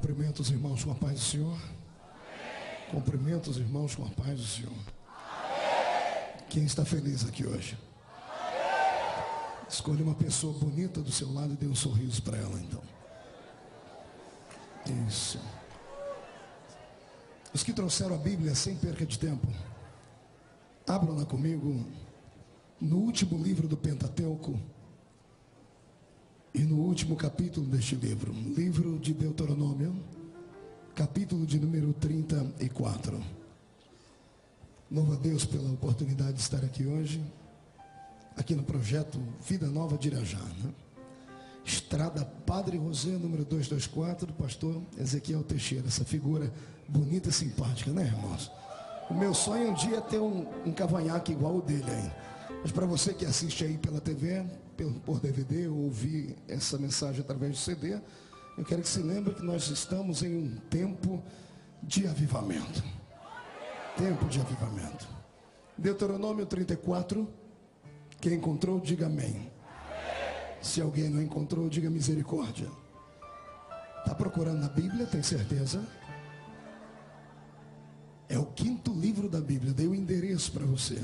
Cumprimento os irmãos com a paz do Senhor. Amém. Cumprimento os irmãos com a paz do Senhor. Amém. Quem está feliz aqui hoje? Amém. Escolha uma pessoa bonita do seu lado e dê um sorriso para ela, então. Isso. Os que trouxeram a Bíblia sem perca de tempo, abram-na comigo no último livro do Pentateuco e no último capítulo deste livro, livro de Deuteronômio, capítulo de número 34. Louvo a Deus pela oportunidade de estar aqui hoje, aqui no projeto Vida Nova de Irajá, né? Estrada Padre José, número 224, do pastor Ezequiel Teixeira, essa figura bonita e simpática, né, irmãos? O meu sonho um dia é ter um cavanhaque igual o dele aí. Mas para você que assiste aí pela TV, por DVD, ou ouvir essa mensagem através do CD, eu quero que se lembre que nós estamos em um tempo de avivamento. Tempo de avivamento. Deuteronômio 34, quem encontrou, diga amém. Se alguém não encontrou, diga misericórdia. Está procurando na Bíblia, tem certeza? É o 5º livro da Bíblia, dei o endereço para você.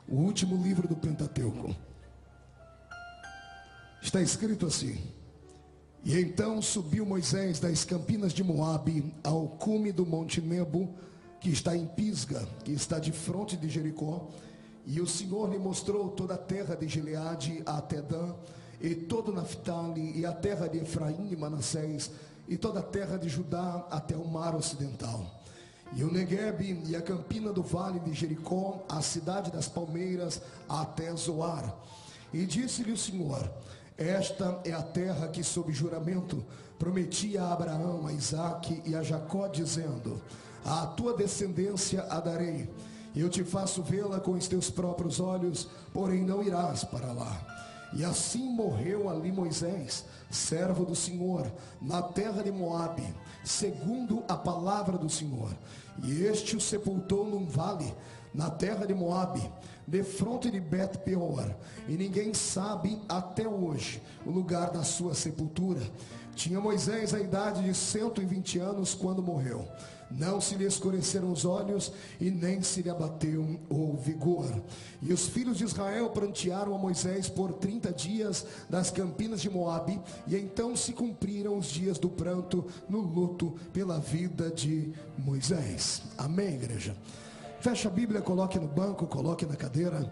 O último livro do Pentateuco. Está escrito assim: E então subiu Moisés das campinas de Moabe ao cume do monte Nebo, que está em Pisga, que está de fronte de Jericó. E o Senhor lhe mostrou toda a terra de Gileade até Dan, e todo Naftali, e a terra de Efraim e Manassés, e toda a terra de Judá até o mar ocidental, e o Neguebe e a campina do vale de Jericó, a cidade das palmeiras até Zoar. E disse-lhe o Senhor: Esta é a terra que sob juramento prometi a Abraão, a Isaque e a Jacó, dizendo: A tua descendência a darei. Eu te faço vê-la com os teus próprios olhos, porém não irás para lá. E assim morreu ali Moisés, servo do Senhor, na terra de Moabe, segundo a palavra do Senhor. E este o sepultou num vale, na terra de Moabe, defronte de Bet-peor. E ninguém sabe até hoje o lugar da sua sepultura. Tinha Moisés a idade de 120 anos quando morreu. Não se lhe escureceram os olhos e nem se lhe abateu o vigor. E os filhos de Israel prantearam a Moisés por 30 dias das campinas de Moabe. E então se cumpriram os dias do pranto no luto pela vida de Moisés. Amém, igreja? Feche a Bíblia, coloque no banco, coloque na cadeira.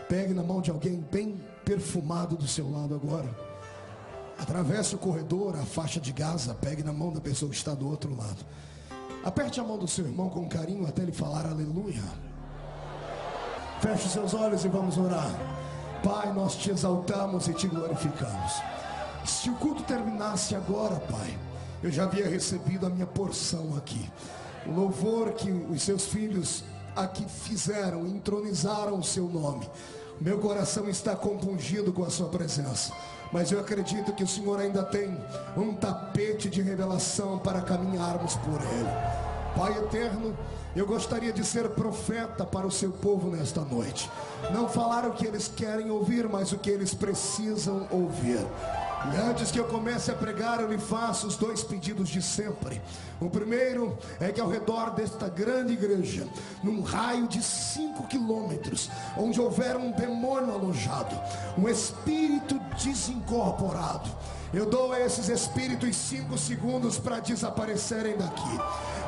Pegue na mão de alguém bem perfumado do seu lado agora. Atravesse o corredor, a faixa de Gaza. Pegue na mão da pessoa que está do outro lado. Aperte a mão do seu irmão com carinho até ele falar aleluia. Feche os seus olhos e vamos orar. Pai, nós te exaltamos e te glorificamos. Se o culto terminasse agora, Pai, eu já havia recebido a minha porção aqui. O louvor que os seus filhos aqui fizeram, entronizaram o seu nome. O meu coração está compungido com a sua presença. Mas eu acredito que o Senhor ainda tem um tapete de revelação para caminharmos por ele. Pai eterno, eu gostaria de ser profeta para o seu povo nesta noite. Não falar o que eles querem ouvir, mas o que eles precisam ouvir. E antes que eu comece a pregar, eu lhe faço os 2 pedidos de sempre. O primeiro é que ao redor desta grande igreja, num raio de 5 quilômetros, onde houver um demônio alojado, um espírito desincorporado, eu dou a esses espíritos 5 segundos para desaparecerem daqui.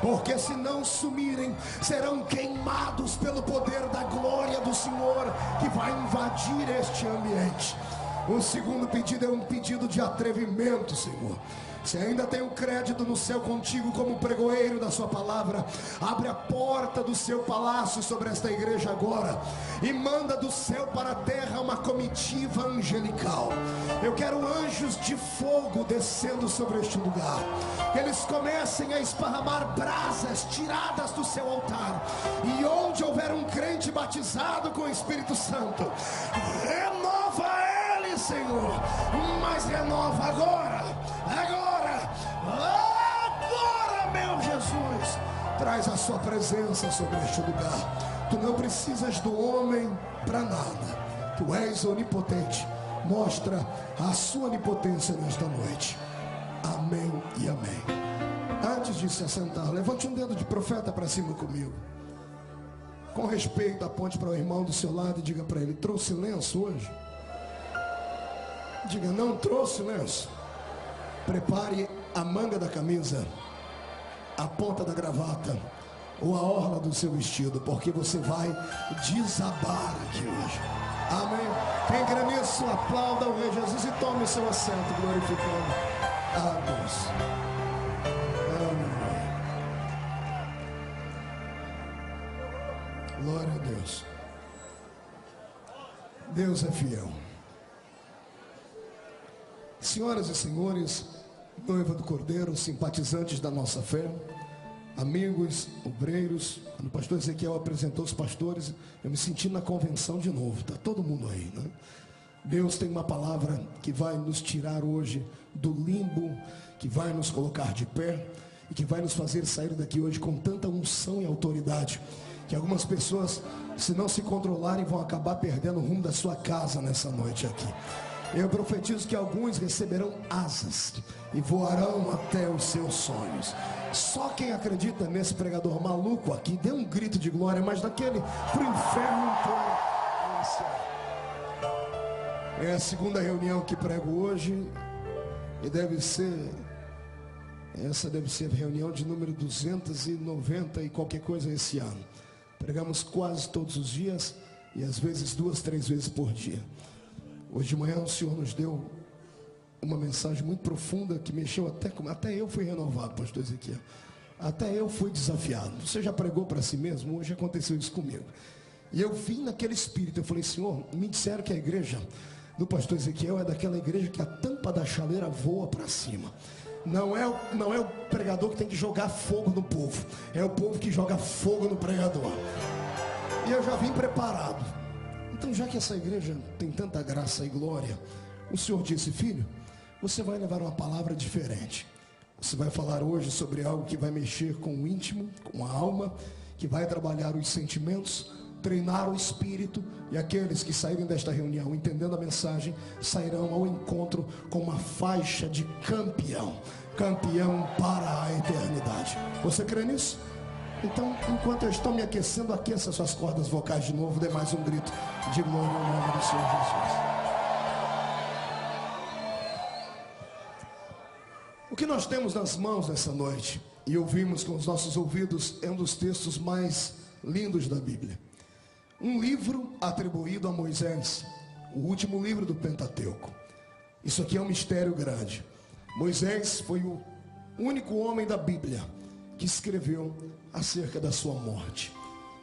Porque se não sumirem, serão queimados pelo poder da glória do Senhor, que vai invadir este ambiente. O segundo pedido é um pedido de atrevimento, Senhor. Se ainda tem o crédito no céu contigo como pregoeiro da sua palavra, abre a porta do seu palácio sobre esta igreja agora e manda do céu para a terra uma comitiva angelical. Eu quero anjos de fogo descendo sobre este lugar, que eles comecem a esparramar brasas tiradas do seu altar, e onde houver um crente batizado com o Espírito Santo, renova ele, Senhor, mas renova agora, meu Jesus. Traz a sua presença sobre este lugar. Tu não precisas do homem para nada. Tu és onipotente. Mostra a sua onipotência nesta noite. Amém e amém. de se assentar, levante um dedo de profeta para cima comigo. Com respeito, aponte para o irmão do seu lado e diga para ele: trouxe lenço hoje? Diga: não trouxe lenço. Prepare a manga da camisa, a ponta da gravata ou a orla do seu vestido, porque você vai desabar aqui hoje. Amém? Quem crê nisso, aplauda o Rei Jesus e tome seu assento, glorificando a Deus. Amém. Glória a Deus. Deus é fiel. Senhoras e senhores, noiva do Cordeiro, simpatizantes da nossa fé, amigos, obreiros, quando o pastor Ezequiel apresentou os pastores, eu me senti na convenção de novo. Está todo mundo aí, né? Deus tem uma palavra que vai nos tirar hoje do limbo, que vai nos colocar de pé e que vai nos fazer sair daqui hoje com tanta unção e autoridade que algumas pessoas, se não se controlarem, vão acabar perdendo o rumo da sua casa nessa noite aqui. Eu profetizo que alguns receberão asas e voarão até os seus sonhos. Só quem acredita nesse pregador maluco aqui, dê um grito de glória, mas daquele pro inferno inteiro. É a segunda reunião que prego hoje e essa deve ser a reunião de número 290 e qualquer coisa esse ano. Pregamos quase todos os dias e às vezes 2, 3 vezes por dia. Hoje de manhã o Senhor nos deu uma mensagem muito profunda que mexeu até eu fui renovado, pastor Ezequiel. Até eu fui desafiado. Você já pregou para si mesmo? Hoje aconteceu isso comigo. E eu vim naquele espírito, eu falei: Senhor, me disseram que a igreja do pastor Ezequiel é daquela igreja que a tampa da chaleira voa para cima. Não é o pregador que tem que jogar fogo no povo, é o povo que joga fogo no pregador. E eu já vim preparado. Então, já que essa igreja tem tanta graça e glória, o Senhor disse: filho, você vai levar uma palavra diferente. Você vai falar hoje sobre algo que vai mexer com o íntimo, com a alma, que vai trabalhar os sentimentos, treinar o espírito, e aqueles que saírem desta reunião entendendo a mensagem, sairão ao encontro com uma faixa de campeão para a eternidade. Você crê nisso? Então, enquanto eu estou me aquecendo, aqueça suas cordas vocais de novo, dê mais um grito de glória ao nome do Senhor Jesus. O que nós temos nas mãos nessa noite e ouvimos com os nossos ouvidos é um dos textos mais lindos da Bíblia. Um livro atribuído a Moisés, o último livro do Pentateuco. Isso aqui é um mistério grande. Moisés foi o único homem da Bíblia que escreveu acerca da sua morte,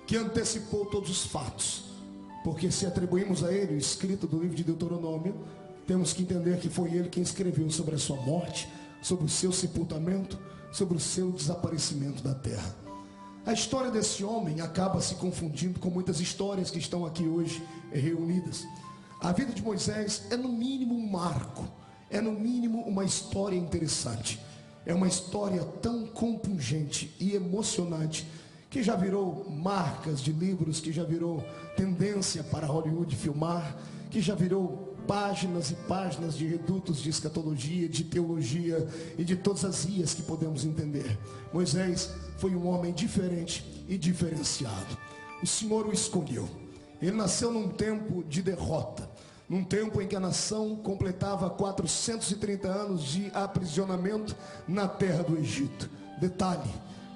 que antecipou todos os fatos, porque se atribuímos a ele o escrito do livro de Deuteronômio, temos que entender que foi ele quem escreveu sobre a sua morte, sobre o seu sepultamento, sobre o seu desaparecimento da terra. A história desse homem acaba se confundindo com muitas histórias que estão aqui hoje reunidas. A vida de Moisés é no mínimo um marco, é no mínimo uma história interessante. É uma história tão compungente e emocionante que já virou marcas de livros, que já virou tendência para Hollywood filmar, que já virou páginas e páginas de redutos de escatologia, de teologia e de todas as ias que podemos entender. Moisés foi um homem diferente e diferenciado. O Senhor o escolheu. Ele nasceu num tempo de derrota, num tempo em que a nação completava 430 anos de aprisionamento na terra do Egito. Detalhe: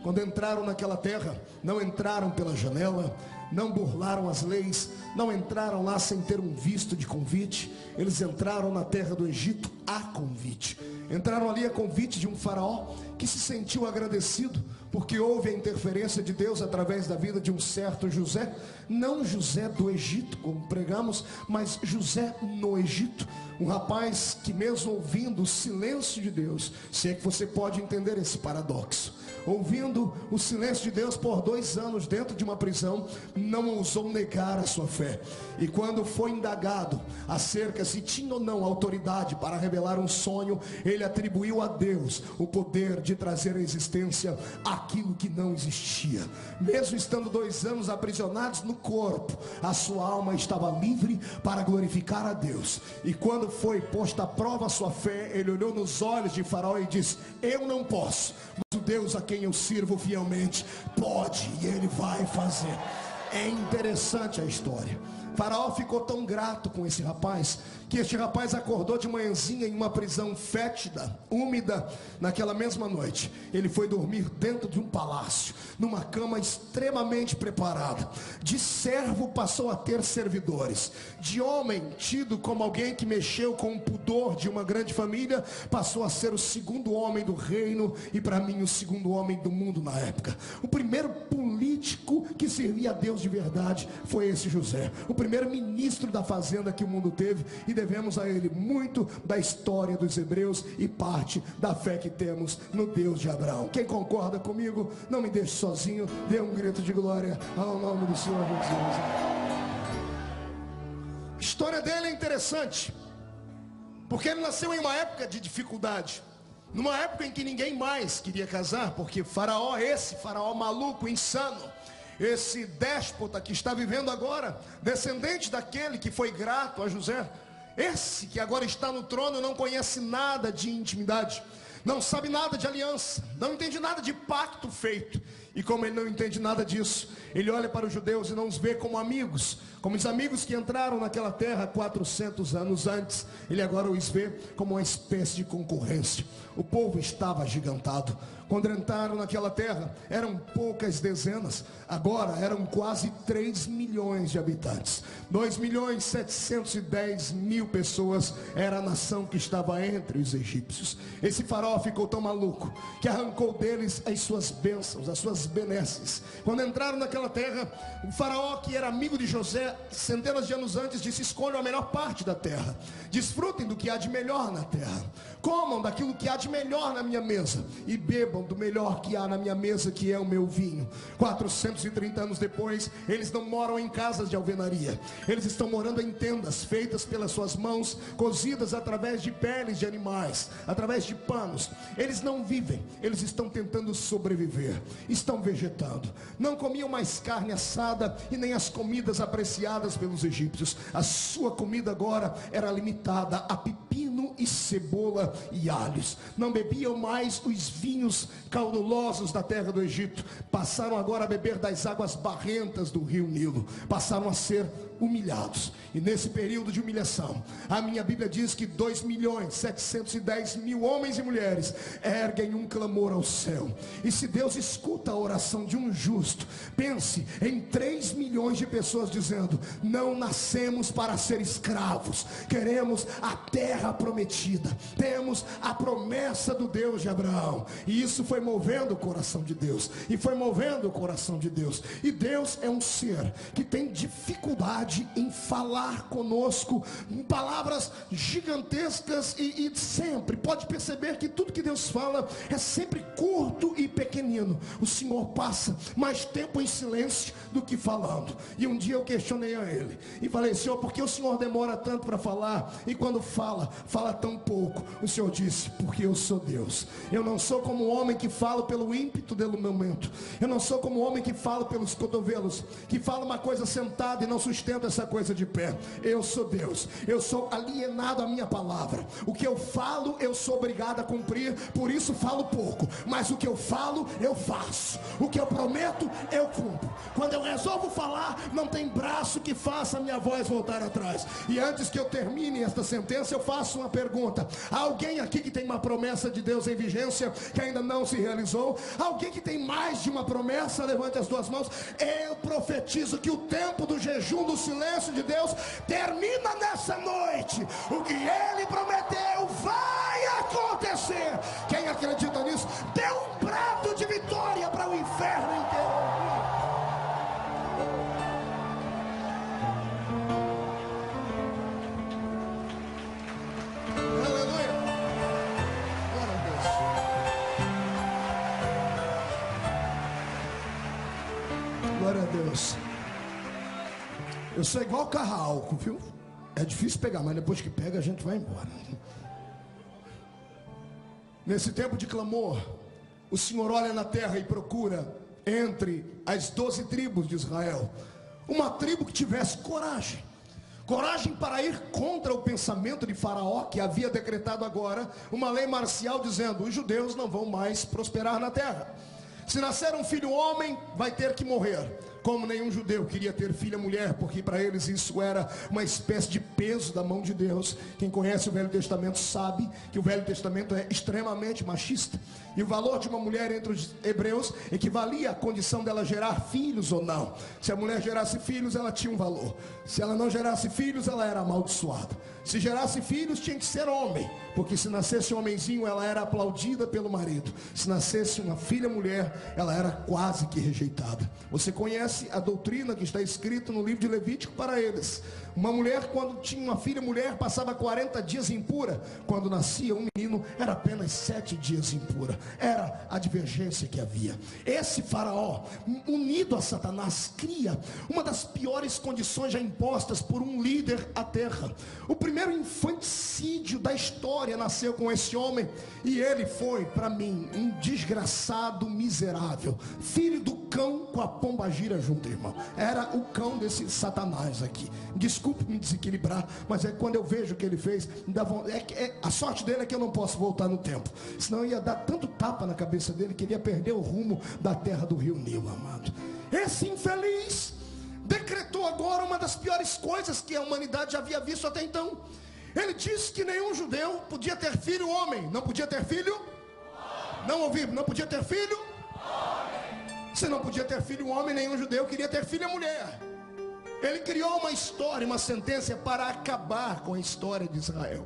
quando entraram naquela terra, não entraram pela janela, não burlaram as leis, não entraram lá sem ter um visto de convite. Eles entraram na terra do Egito a convite. Entraram ali a convite de um faraó que se sentiu agradecido porque houve a interferência de Deus através da vida de um certo José. Não José do Egito, como pregamos, mas José no Egito. Um rapaz que, mesmo ouvindo o silêncio de Deus, se é que você pode entender esse paradoxo, ouvindo o silêncio de Deus por 2 anos dentro de uma prisão, não ousou negar a sua fé. E quando foi indagado acerca se tinha ou não autoridade para revelar um sonho, ele atribuiu a Deus o poder de trazer à existência aquilo que não existia. Mesmo estando 2 anos aprisionados no corpo, a sua alma estava livre para glorificar a Deus. E quando foi posta à prova a sua fé, ele olhou nos olhos de Faraó e disse: eu não posso, mas o Deus a quem eu sirvo fielmente pode e Ele vai fazer. É interessante a história. Faraó ficou tão grato com esse rapaz, que este rapaz acordou de manhãzinha em uma prisão fétida, úmida. Naquela mesma noite, ele foi dormir dentro de um palácio, numa cama extremamente preparada. De servo passou a ter servidores. De homem, tido como alguém que mexeu com o pudor de uma grande família, passou a ser o segundo homem do reino, e para mim o segundo homem do mundo na época. O primeiro político que servia a Deus de verdade foi esse José, o primeiro ministro da fazenda que o mundo teve, e devemos a ele muito da história dos hebreus e parte da fé que temos no Deus de Abraão. Quem concorda comigo, não me deixe sozinho, dê um grito de glória ao nome do Senhor Jesus. A história dele é interessante, porque ele nasceu em uma época de dificuldade, numa época em que ninguém mais queria casar, porque Faraó, esse Faraó maluco, insano, esse déspota que está vivendo agora, descendente daquele que foi grato a José, esse que agora está no trono, não conhece nada de intimidade, não sabe nada de aliança, não entende nada de pacto feito. E como ele não entende nada disso, ele olha para os judeus e não os vê como amigos, como os amigos que entraram naquela terra 400 anos antes. Ele agora os vê como uma espécie de concorrência. O povo estava agigantado. Quando entraram naquela terra, eram poucas dezenas, agora eram quase 3 milhões de habitantes. 2.710.000 pessoas era a nação que estava entre os egípcios. Esse faraó ficou tão maluco que arrancou deles as suas bênçãos, as suas benesses. Quando entraram naquela terra, o faraó, que era amigo de José centenas de anos antes, disse: escolham a melhor parte da terra, desfrutem do que há de melhor na terra, comam daquilo que há de melhor na minha mesa e bebam do melhor que há na minha mesa, que é o meu vinho. 430 anos depois, eles não moram em casas de alvenaria, eles estão morando em tendas feitas pelas suas mãos, cozidas através de peles de animais, através de panos. Eles não vivem, eles estão tentando sobreviver, estão vegetando. Não comiam mais carne assada e nem as comidas apreciadas pelos egípcios. A sua comida agora era limitada a pepino e cebola e alhos. Não bebiam mais os vinhos caudulosos da terra do Egito, passaram agora a beber das águas barrentas do rio Nilo, passaram a ser humilhados. E nesse período de humilhação, a minha Bíblia diz que 2.710.000 homens e mulheres erguem um clamor ao céu. E se Deus escuta a oração de um justo, pense em 3 milhões de pessoas dizendo: não nascemos para ser escravos, queremos a terra prometida, temos a promessa do Deus de Abraão. E isso foi movendo o coração de Deus, e foi movendo o coração de Deus. E Deus é um ser que tem dificuldade em falar conosco em palavras gigantescas, e sempre pode perceber que tudo que Deus fala é sempre curto e pequenino. O Senhor passa mais tempo em silêncio do que falando. E um dia eu questionei a Ele e falei: Senhor, por que o Senhor demora tanto para falar? E quando fala tão pouco. O Senhor disse: porque eu sou Deus. Eu não sou como um homem que fala pelo ímpeto do momento. Eu não sou como um homem que fala pelos cotovelos, que fala uma coisa sentado e não sustenta essa coisa de pé. Eu sou Deus, eu sou alienado à minha palavra. O que eu falo eu sou obrigado a cumprir, por isso falo pouco, mas o que eu falo eu faço, o que eu prometo eu cumpro. Quando eu resolvo falar, não tem braço que faça a minha voz voltar atrás. E antes que eu termine esta sentença, eu faço uma pergunta: há alguém aqui que tem uma promessa de Deus em vigência que ainda não se realizou? Alguém que tem mais de uma promessa? Levante as duas mãos. Eu profetizo que o tempo do jejum, do silêncio de Deus termina nessa noite. O que Ele prometeu vai acontecer. Quem acredita nisso, dê um brado de vitória para o inferno inteiro. Aleluia. Glória a Deus. Glória a Deus. Eu sou igual carro, viu? É difícil pegar, mas depois que pega a gente vai embora. Nesse tempo de clamor, o Senhor olha na terra e procura entre as 12 tribos de Israel uma tribo que tivesse coragem, coragem para ir contra o pensamento de Faraó, que havia decretado agora uma lei marcial dizendo: os judeus não vão mais prosperar na terra. Se nascer um filho homem, vai ter que morrer. Como nenhum judeu queria ter filha mulher, porque para eles isso era uma espécie de peso da mão de Deus. Quem conhece o Velho Testamento sabe que o Velho Testamento é extremamente machista, e o valor de uma mulher entre os hebreus equivalia à condição dela gerar filhos ou não. Se a mulher gerasse filhos, ela tinha um valor. Se ela não gerasse filhos, ela era amaldiçoada. Se gerasse filhos, tinha que ser homem, porque se nascesse um homenzinho, ela era aplaudida pelo marido. Se nascesse uma filha mulher, ela era quase que rejeitada. Você conhece a doutrina que está escrita no livro de Levítico para eles. Uma mulher, quando tinha uma filha mulher, passava 40 dias impura. Quando nascia um menino, era apenas 7 dias impura. Era a divergência que havia. Esse Faraó, unido a Satanás, cria uma das piores condições já impostas por um líder à terra. O primeiro infanticídio da história nasceu com esse homem, e ele foi, para mim, um desgraçado miserável, filho do cão com a pombagira junto, irmão. Era o cão desse Satanás aqui. Desculpe me desequilibrar, mas é quando eu vejo o que ele fez, me dá vontade. A sorte dele é que eu não posso voltar no tempo, senão eu ia dar tanto tapa na cabeça dele que ele ia perder o rumo da terra do rio Nilo, amado. Esse infeliz decretou agora uma das piores coisas que a humanidade já havia visto até então. Ele disse que nenhum judeu podia ter filho homem. Não podia ter filho? Não ouvi, não podia ter filho? Se não podia ter filho homem, nenhum judeu queria ter filha mulher. Ele criou uma história, uma sentença para acabar com a história de Israel.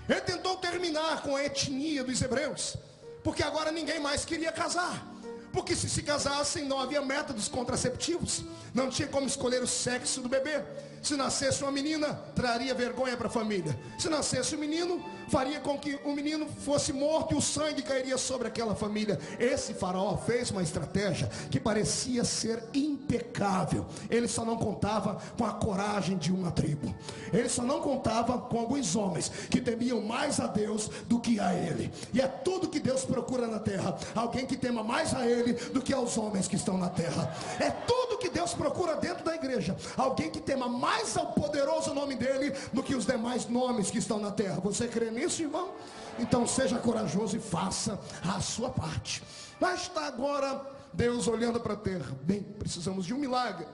Ele tentou terminar com a etnia dos hebreus, porque agora ninguém mais queria casar. Porque se casassem, não havia métodos contraceptivos, não tinha como escolher o sexo do bebê. Se nascesse uma menina, traria vergonha para a família. Se nascesse um menino, faria com que o menino fosse morto e o sangue cairia sobre aquela família. Esse Faraó fez uma estratégia que parecia ser impecável. Ele só não contava com a coragem de uma tribo. Ele só não contava com alguns homens que temiam mais a Deus do que a ele. E é tudo que Deus procura na terra: alguém que tema mais a ele do que aos homens que estão na terra. É tudo que Deus procura dentro da igreja: alguém que tema mais ao poderoso nome dele do que os demais nomes que estão na terra. Você crê nisso, irmão? Então seja corajoso e faça a sua parte. Lá está agora Deus olhando para a terra. Bem, precisamos de um milagre.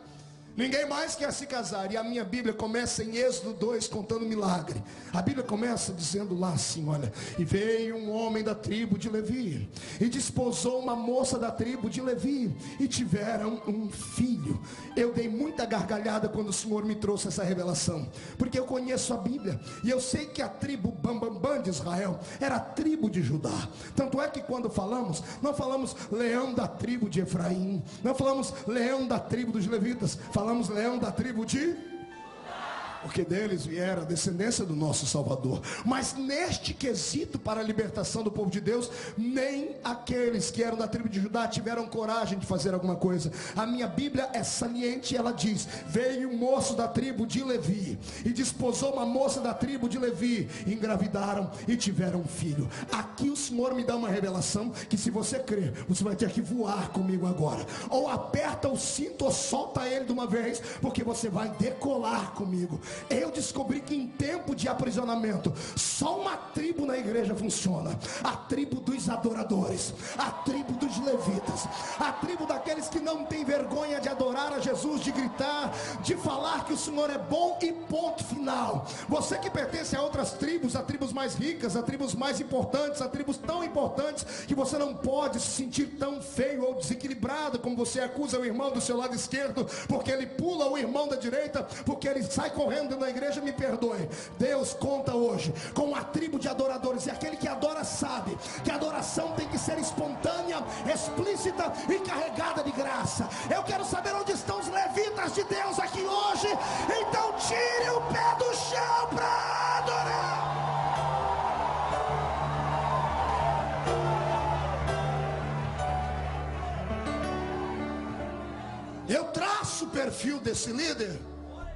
Ninguém mais quer se casar. E a minha Bíblia começa em Êxodo 2 contando milagre. A Bíblia começa dizendo lá assim, olha: e veio um homem da tribo de Levi, e desposou uma moça da tribo de Levi, e tiveram um filho. Eu dei muita gargalhada quando o Senhor me trouxe essa revelação, porque eu conheço a Bíblia, e eu sei que a tribo Bambambam de Israel era a tribo de Judá. Tanto é que quando falamos, não falamos leão da tribo de Efraim, não falamos leão da tribo dos levitas, falamos leão da tribo de... porque deles viera a descendência do nosso Salvador. Mas neste quesito para a libertação do povo de Deus, nem aqueles que eram da tribo de Judá tiveram coragem de fazer alguma coisa. A minha Bíblia é saliente, ela diz: veio um moço da tribo de Levi, e desposou uma moça da tribo de Levi, engravidaram e tiveram um filho. Aqui o Senhor me dá uma revelação que, se você crer, você vai ter que voar comigo agora. Ou aperta o cinto ou solta ele de uma vez, porque você vai decolar comigo. Eu descobri que em tempo de aprisionamento, só uma tribo na igreja funciona: a tribo dos adoradores, a tribo dos levitas, a tribo daqueles que não tem vergonha de adorar a Jesus, de gritar, de falar que o Senhor é bom e ponto final. Você que pertence a outras tribos, a tribos mais ricas, a tribos mais importantes, a tribos tão importantes que você não pode se sentir tão feio ou desequilibrado como você acusa o irmão do seu lado esquerdo, porque ele pula o irmão da direita, porque ele sai correndo na igreja, me perdoe. Deus conta hoje com a tribo de adoradores, e aquele que adora sabe que a adoração tem que ser espontânea, explícita e carregada de graça. Eu quero saber onde estão os levitas de Deus aqui hoje. Então tire o pé do chão para adorar. Eu traço o perfil desse líder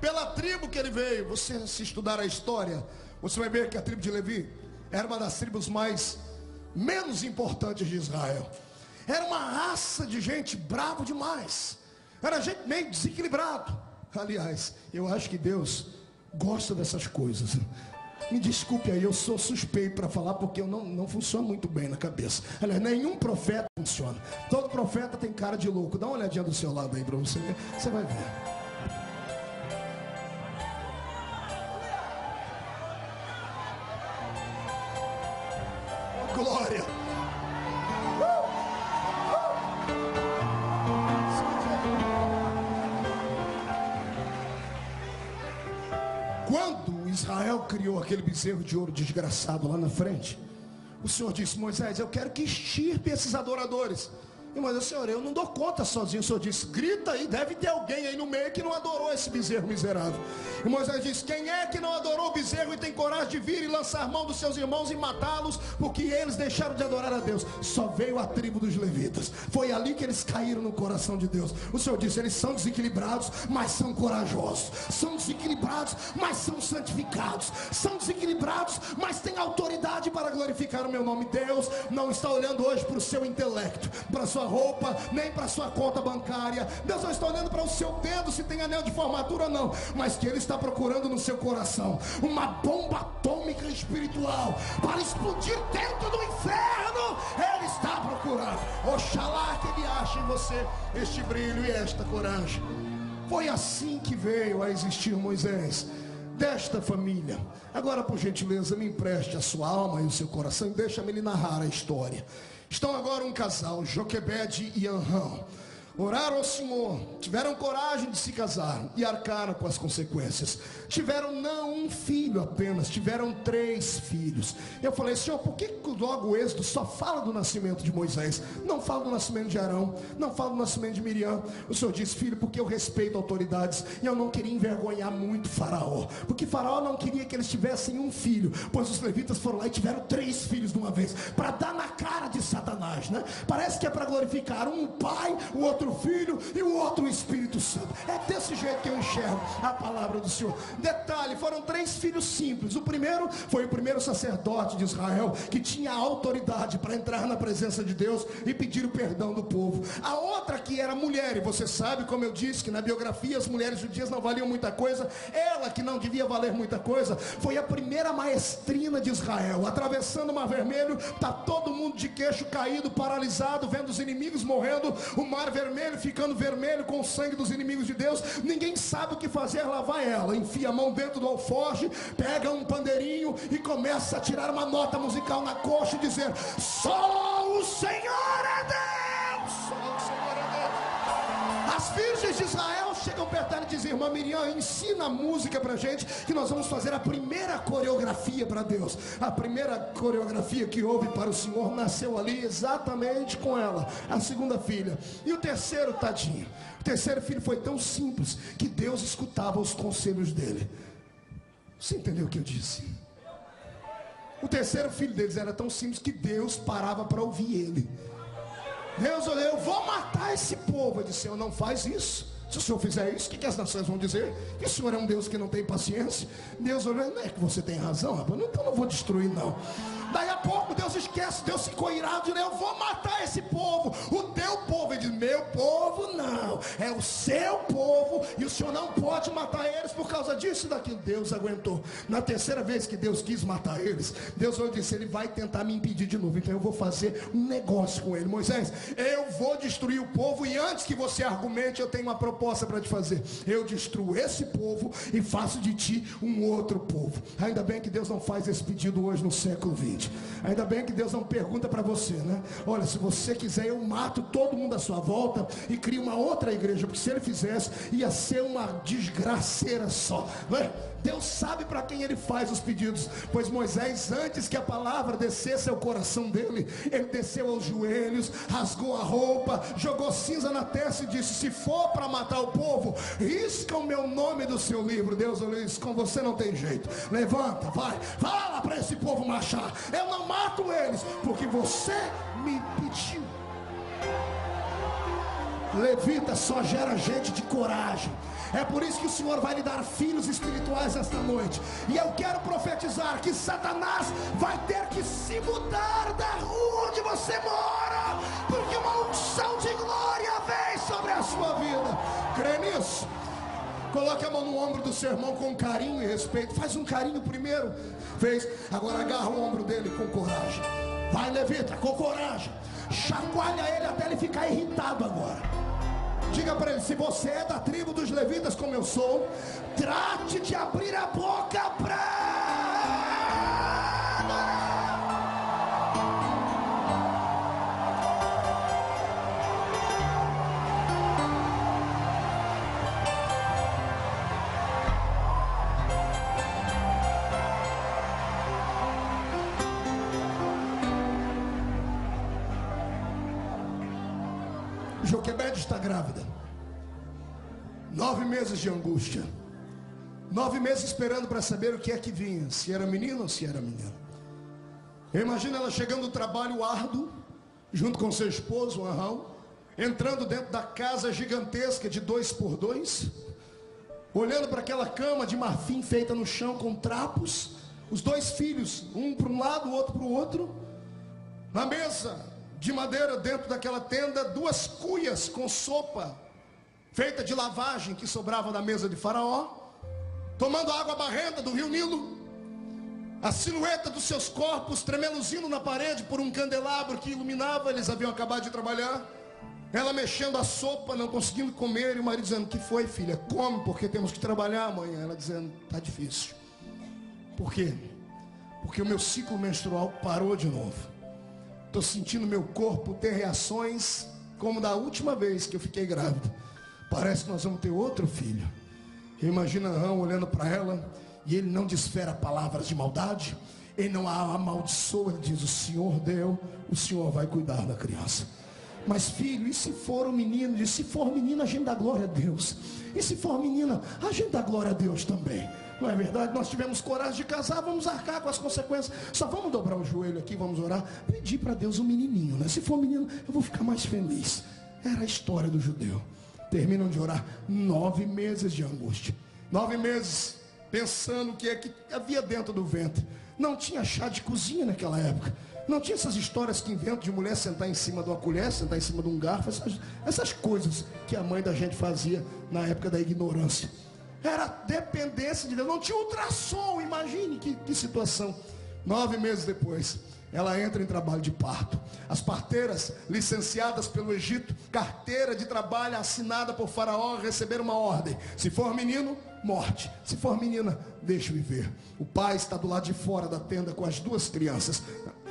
pela tribo que ele veio. Você, se estudar a história, você vai ver que a tribo de Levi era uma das tribos menos importantes de Israel. Era uma raça de gente bravo demais. Era gente meio desequilibrado. Aliás, eu acho que Deus gosta dessas coisas. Me desculpe aí, eu sou suspeito para falar, porque eu não funciona muito bem na cabeça. Aliás, nenhum profeta funciona. Todo profeta tem cara de louco. Dá uma olhadinha do seu lado aí para você ver. Você vai ver. Oh, glória! Quando Israel criou aquele bezerro de ouro desgraçado lá na frente, o Senhor disse: Moisés, eu quero que extirpe esses adoradores. E Moisés: Senhor, eu não dou conta sozinho. O Senhor disse: grita aí, deve ter alguém aí no meio que não adorou esse bezerro miserável. E Moisés disse: quem é que não adorou o bezerro e tem coragem de vir e lançar mão dos seus irmãos e matá-los, porque eles deixaram de adorar a Deus? Só veio a tribo dos levitas. Foi ali que eles caíram no coração de Deus. O Senhor disse: eles são desequilibrados, mas são corajosos. São desequilibrados, mas são santificados. São desequilibrados, mas têm autoridade para glorificar o meu nome. Deus não está olhando hoje para o seu intelecto, para a sua roupa, nem para a sua conta bancária. Deus não está olhando para o seu dedo, se tem anel de formatura ou não, mas que Ele está procurando no seu coração uma bomba atômica espiritual para explodir dentro do inferno. Ele está procurando. Oxalá que Ele ache em você este brilho e esta coragem. Foi assim que veio a existir Moisés, desta família. Agora, por gentileza, me empreste a sua alma e o seu coração e deixa-me lhe narrar a história. Estão agora um casal, Joquebede e Anrão. Oraram ao Senhor, tiveram coragem de se casar e arcaram com as consequências. Tiveram não um filho apenas, tiveram 3 filhos. Eu falei: Senhor, por que logo o Êxodo só fala do nascimento de Moisés? Não fala do nascimento de Arão, não fala do nascimento de Miriam. O Senhor disse: filho, porque eu respeito autoridades e eu não queria envergonhar muito Faraó, porque Faraó não queria que eles tivessem um filho, pois os levitas foram lá e tiveram 3 filhos de uma vez, para dar na cara de Satanás, né? Parece que é para glorificar um pai, o outro filho e o outro o Espírito Santo. É desse jeito que eu enxergo a palavra do Senhor. Detalhe: foram 3 filhos simples. O primeiro foi o primeiro sacerdote de Israel, que tinha autoridade para entrar na presença de Deus e pedir o perdão do povo. A outra que era mulher, e você sabe, como eu disse, que na biografia as mulheres judias não valiam muita coisa. Ela, que não devia valer muita coisa, foi a primeira maestrina de Israel. Atravessando o Mar Vermelho, está todo mundo de queixo caído, paralisado, vendo os inimigos morrendo, o Mar Vermelho ficando vermelho com o sangue dos inimigos de Deus. Ninguém sabe o que fazer. Lá vai ela, enfia a mão dentro do alforje, pega um pandeirinho e começa a tirar uma nota musical na coxa e dizer: só o Senhor é Deus, só o Senhor é Deus. As virgens de Israel chegam perto dela e dizem: irmã Miriam, ensina a música pra gente, que nós vamos fazer a primeira coreografia para Deus. A primeira coreografia que houve para o Senhor nasceu ali exatamente com ela, a segunda filha. E o terceiro, tadinho, o terceiro filho foi tão simples que Deus escutava os conselhos dele. Você entendeu o que eu disse? O terceiro filho deles era tão simples que Deus parava para ouvir ele. Deus olhou: eu vou matar esse povo. Ele disse: Senhor, não faz isso. Se o Senhor fizer isso, o que as nações vão dizer? Que o Senhor é um Deus que não tem paciência. Deus olhou: não é que você tem razão, rapaz, então não vou destruir não. Daí a pouco Deus esquece, Deus ficou irado, diz: eu vou matar esse povo, o teu povo. Ele diz: meu povo não, é o seu povo, e o Senhor não pode matar eles por causa disso e daquilo. Deus aguentou. Na terceira vez que Deus quis matar eles, Deus disse: ele vai tentar me impedir de novo, então eu vou fazer um negócio com ele. Moisés, eu vou destruir o povo, e antes que você argumente, eu tenho uma proposta para te fazer. Eu destruo esse povo e faço de ti um outro povo. Ainda bem que Deus não faz esse pedido hoje no século 20. Ainda bem que Deus não pergunta para você, né? Olha, se você quiser, eu mato todo mundo à sua volta e crio uma outra igreja, porque se ele fizesse, ia ser uma desgraceira só, não é? Deus sabe para quem ele faz os pedidos. Pois Moisés, antes que a palavra descesse ao coração dele, ele desceu aos joelhos, rasgou a roupa, jogou cinza na testa e disse: se for para matar o povo, risca o meu nome do seu livro. Deus olhou e disse: com você não tem jeito, levanta, vai, fala para esse povo marchar. Eu não mato eles, porque você me pediu. Levita só gera gente de coragem. É por isso que o Senhor vai lhe dar filhos espirituais esta noite. E eu quero profetizar que Satanás vai ter que se mudar da rua onde você mora, porque uma unção de glória vem sobre a sua vida. Crê nisso? Coloque a mão no ombro do seu irmão com carinho e respeito. Faz um carinho primeiro. Fez. Agora agarra o ombro dele com coragem. Vai, levita, com coragem. Chacoalha ele até ele ficar irritado agora. Diga para ele: se você é da tribo dos levitas como eu sou, trate de abrir a boca para... Joquebede está grávida. 9 meses de angústia. 9 meses esperando para saber o que é que vinha. Se era menino ou se era menina. Eu imagino ela chegando do trabalho árduo, junto com seu esposo, Arão, entrando dentro da casa gigantesca de 2x2, olhando para aquela cama de marfim feita no chão com trapos, os 2 filhos, um para um lado, o outro para o outro, na mesa de madeira dentro daquela tenda, 2 cuias com sopa feita de lavagem que sobrava da mesa de Faraó, tomando água barrenta do rio Nilo, a silhueta dos seus corpos tremeluzindo na parede por um candelabro que iluminava. Eles haviam acabado de trabalhar. Ela mexendo a sopa, não conseguindo comer, e o marido dizendo: que foi, filha? Come, porque temos que trabalhar amanhã. Ela dizendo: tá difícil. Por quê? Porque o meu ciclo menstrual parou de novo. Estou sentindo meu corpo ter reações como da última vez que eu fiquei grávida. Parece que nós vamos ter outro filho. Eu imagino Arão olhando para ela, e ele não desfera palavras de maldade, ele não a amaldiçoa, ele diz: o Senhor deu, o Senhor vai cuidar da criança. Mas filho, e se for um menino? E se for menina, a gente dá glória a Deus. E se for menina, a gente dá glória a Deus também. Não é verdade? Nós tivemos coragem de casar, vamos arcar com as consequências. Só vamos dobrar o joelho aqui, vamos orar, pedir para Deus um menininho, né? Se for menino, eu vou ficar mais feliz. Era a história do judeu. Terminam de orar. 9 meses de angústia. 9 meses pensando o que é que havia dentro do ventre. Não tinha chá de cozinha naquela época. Não tinha essas histórias que inventam de mulher sentar em cima de uma colher, sentar em cima de um garfo, essas coisas que a mãe da gente fazia na época da ignorância. Era dependência de Deus. Não tinha ultrassom. Imagine que situação. 9 meses depois, ela entra em trabalho de parto. As parteiras licenciadas pelo Egito, carteira de trabalho assinada por Faraó, receberam uma ordem: se for menino, morte. Se for menina, deixa viver. O pai está do lado de fora da tenda com as 2 crianças.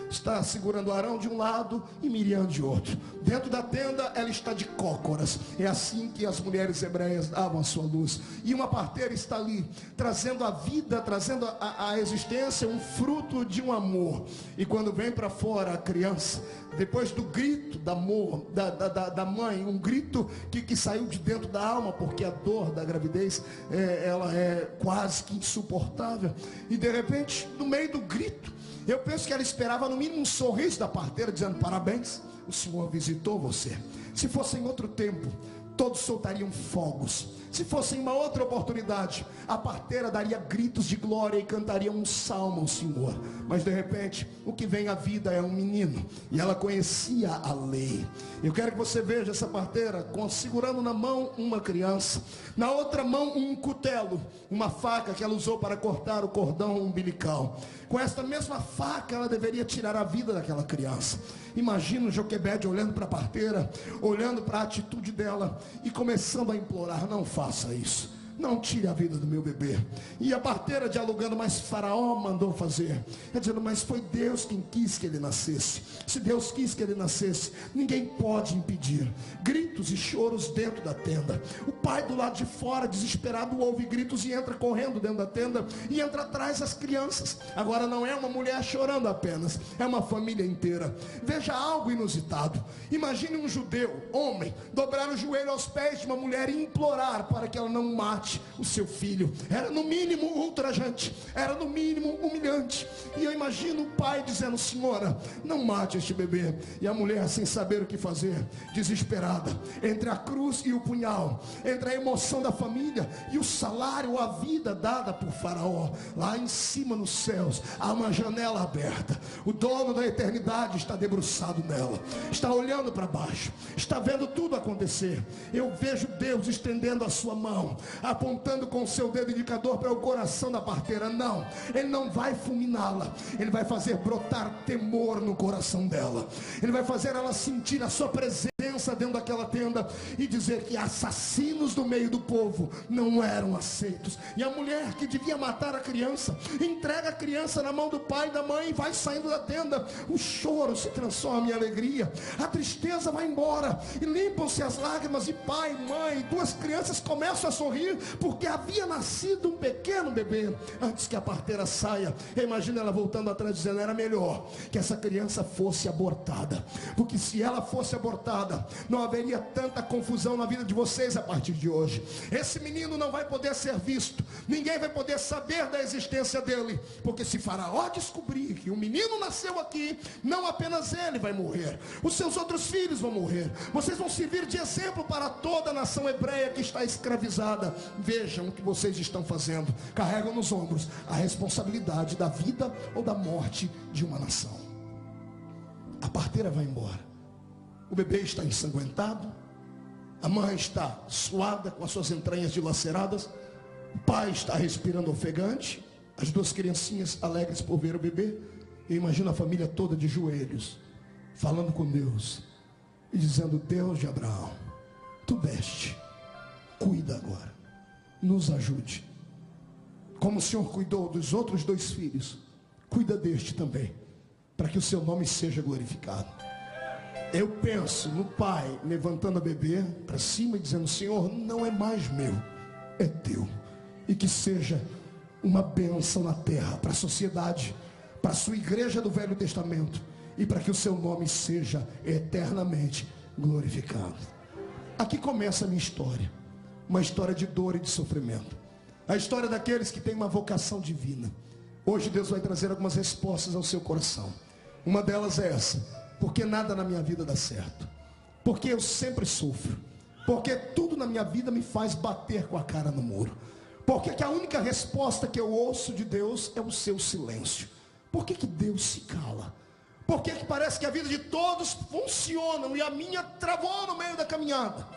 Está segurando Arão de um lado e Miriam de outro. Dentro da tenda ela está de cócoras. É assim que as mulheres hebreias davam a sua luz. E uma parteira está ali, trazendo a vida, trazendo a existência, um fruto de um amor. E quando vem para fora a criança, depois do grito da amor, da mãe, um grito que saiu de dentro da alma, porque a dor da gravidez ela é quase que insuportável. E de repente, no meio do grito, eu penso que ela esperava no mínimo um sorriso da parteira, dizendo: parabéns, o Senhor visitou você. Se fosse em outro tempo, todos soltariam fogos. Se fosse em uma outra oportunidade, a parteira daria gritos de glória e cantaria um salmo ao Senhor. Mas de repente, o que vem à vida é um menino. E ela conhecia a lei. Eu quero que você veja essa parteira segurando na mão uma criança, na outra mão um cutelo, uma faca que ela usou para cortar o cordão umbilical. Com esta mesma faca ela deveria tirar a vida daquela criança. Imagina o Joquebede olhando para a parteira, olhando para a atitude dela e começando a implorar: não faça isso, não tire a vida do meu bebê. E a parteira dialogando: mas Faraó mandou fazer. Dizendo: mas foi Deus quem quis que ele nascesse. Se Deus quis que ele nascesse, ninguém pode impedir. Gritos e choros dentro da tenda. O pai do lado de fora, desesperado, ouve gritos e entra correndo dentro da tenda e entra atrás das crianças. Agora não é uma mulher chorando apenas, é uma família inteira. Veja algo inusitado. Imagine um judeu, homem, dobrar o joelho aos pés de uma mulher e implorar para que ela não mate o seu filho. Era no mínimo ultrajante, era no mínimo humilhante. E eu imagino o pai dizendo: senhora, não mate este bebê. E a mulher, sem saber o que fazer, desesperada, entre a cruz e o punhal, entre a emoção da família e o salário, a vida dada por Faraó. Lá em cima nos céus há uma janela aberta. O dono da eternidade está debruçado nela, está olhando para baixo, está vendo tudo acontecer. Eu vejo Deus estendendo a sua mão, a apontando com o seu dedo indicador para o coração da parteira. Não, ele não vai fulminá-la, ele vai fazer brotar temor no coração dela. Ele vai fazer ela sentir a sua presença dentro daquela tenda e dizer que assassinos do meio do povo não eram aceitos. E a mulher que devia matar a criança entrega a criança na mão do pai e da mãe e vai saindo da tenda. O choro se transforma em alegria, a tristeza vai embora e limpam-se as lágrimas, e pai, mãe, duas crianças começam a sorrir porque havia nascido um pequeno bebê antes que a parteira saia. Imagina ela voltando atrás dizendo: era melhor que essa criança fosse abortada, porque se ela fosse abortada não haveria tanta confusão na vida de vocês a partir de hoje. Esse menino não vai poder ser visto, ninguém vai poder saber da existência dele, porque se Faraó descobrir que o menino nasceu aqui, não apenas ele vai morrer, os seus outros filhos vão morrer. Vocês vão servir de exemplo para toda a nação hebreia que está escravizada. Vejam o que vocês estão fazendo. Carregam nos ombros a responsabilidade da vida ou da morte de uma nação. A parteira vai embora. O bebê está ensanguentado, a mãe está suada, com as suas entranhas dilaceradas, o pai está respirando ofegante, as duas criancinhas alegres por ver o bebê. Eu imagino a família toda de joelhos, falando com Deus e dizendo: Deus de Abraão, tu deste, cuida agora, nos ajude. Como o Senhor cuidou dos outros dois filhos, cuida deste também, para que o seu nome seja glorificado. Eu penso no pai levantando a bebê para cima e dizendo: Senhor, não é mais meu, é teu. E que seja uma bênção na terra, para a sociedade, para a sua igreja do Velho Testamento, e para que o seu nome seja eternamente glorificado. Aqui começa a minha história, uma história de dor e de sofrimento, a história daqueles que têm uma vocação divina. Hoje Deus vai trazer algumas respostas ao seu coração. Uma delas é essa: porque nada na minha vida dá certo, porque eu sempre sofro, porque tudo na minha vida me faz bater com a cara no muro, porque que a única resposta que eu ouço de Deus é o seu silêncio. Por que Deus se cala? Por que parece que a vida de todos funciona e a minha travou no meio da caminhada?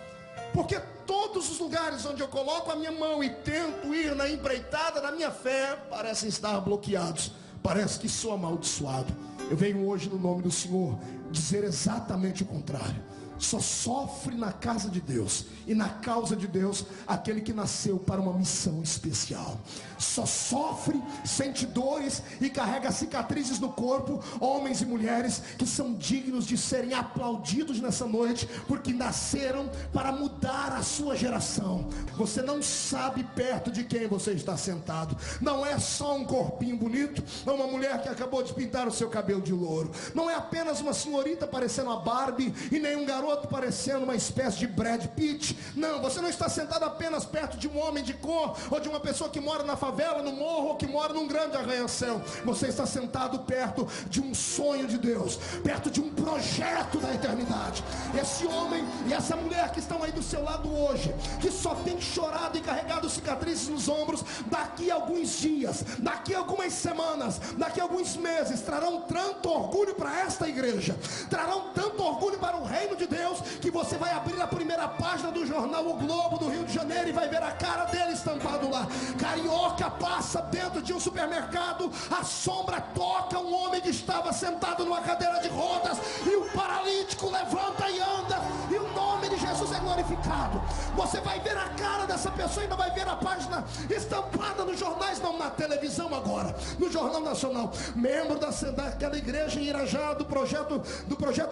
Porque todos os lugares onde eu coloco a minha mão e tento ir na empreitada da minha fé parecem estar bloqueados. Parece que sou amaldiçoado. Eu venho hoje no nome do Senhor dizer exatamente o contrário. Só sofre na casa de Deus e na causa de Deus aquele que nasceu para uma missão especial. Só sofre, sente dores e carrega cicatrizes no corpo homens e mulheres que são dignos de serem aplaudidos nessa noite, porque nasceram para mudar a sua geração. Você não sabe perto de quem você está sentado. Não é só um corpinho bonito, não é uma mulher que acabou de pintar o seu cabelo de louro, não é apenas uma senhorita parecendo a Barbie e nem um garoto parecendo uma espécie de Brad Pitt. Não, você não está sentado apenas perto de um homem de cor, ou de uma pessoa que mora na favela, no morro, ou que mora num grande arranha-céu. Você está sentado perto de um sonho de Deus, perto de um projeto da eternidade. Esse homem e essa mulher que estão aí do seu lado hoje, que só tem chorado e carregado cicatrizes nos ombros, daqui a alguns dias, daqui a algumas semanas, daqui a alguns meses, trarão tanto orgulho para esta igreja, trarão tanto orgulho para o reino de Deus, que você vai abrir a primeira página do jornal O Globo do Rio de Janeiro e vai ver a cara dele estampado lá. Carioca passa dentro de um supermercado, a sombra toca um homem que estava sentado numa cadeira de rodas, e o paralítico levanta e anda, e o nome de Jesus é glorificado. Você vai ver a cara dessa pessoa e não vai ver a página estampada nos jornais, não, na televisão agora, no Jornal Nacional. Membro daquela igreja em Irajá, do projeto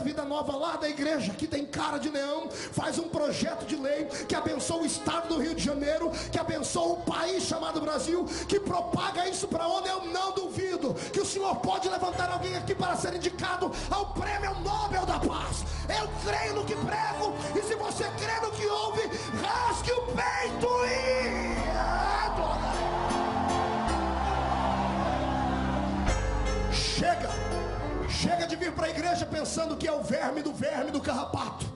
Vida Nova, lá da igreja que tem cara de leão, faz um projeto de lei que abençoa o estado do Rio de Janeiro, que abençoa o país chamado Brasil, que propaga isso para onde eu não duvido que o Senhor pode levantar alguém aqui para ser indicado ao prêmio Nobel da Paz. Eu creio no que prego, e se você crê no que ouve, rasgue o peito e chega de vir para a igreja pensando que é o verme do carrapato.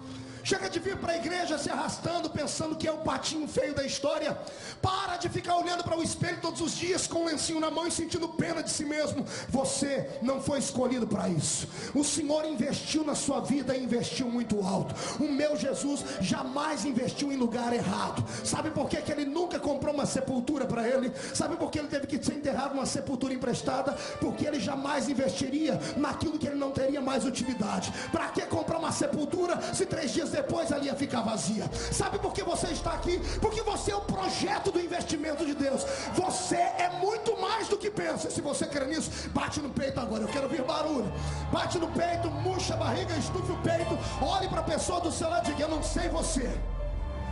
Chega de vir para a igreja se arrastando, pensando que é o patinho feio da história. Para de ficar olhando para o espelho todos os dias com um lencinho na mão e sentindo pena de si mesmo. Você não foi escolhido para isso. O Senhor investiu na sua vida e investiu muito alto. O meu Jesus jamais investiu em lugar errado. Sabe por que ele nunca comprou uma sepultura para ele? Sabe por que ele teve que ser enterrado numa sepultura emprestada? Porque ele jamais investiria naquilo que ele não teria mais utilidade. Para que comprar uma sepultura se 3 dias depois ali ia ficar vazia? Sabe por que você está aqui? Porque você é o projeto do investimento de Deus. Você é muito mais do que pensa. Se você crê nisso, bate no peito agora. Eu quero ouvir barulho. Bate no peito, murcha a barriga, estufe o peito. Olhe para a pessoa do seu lado e diga: eu não sei você.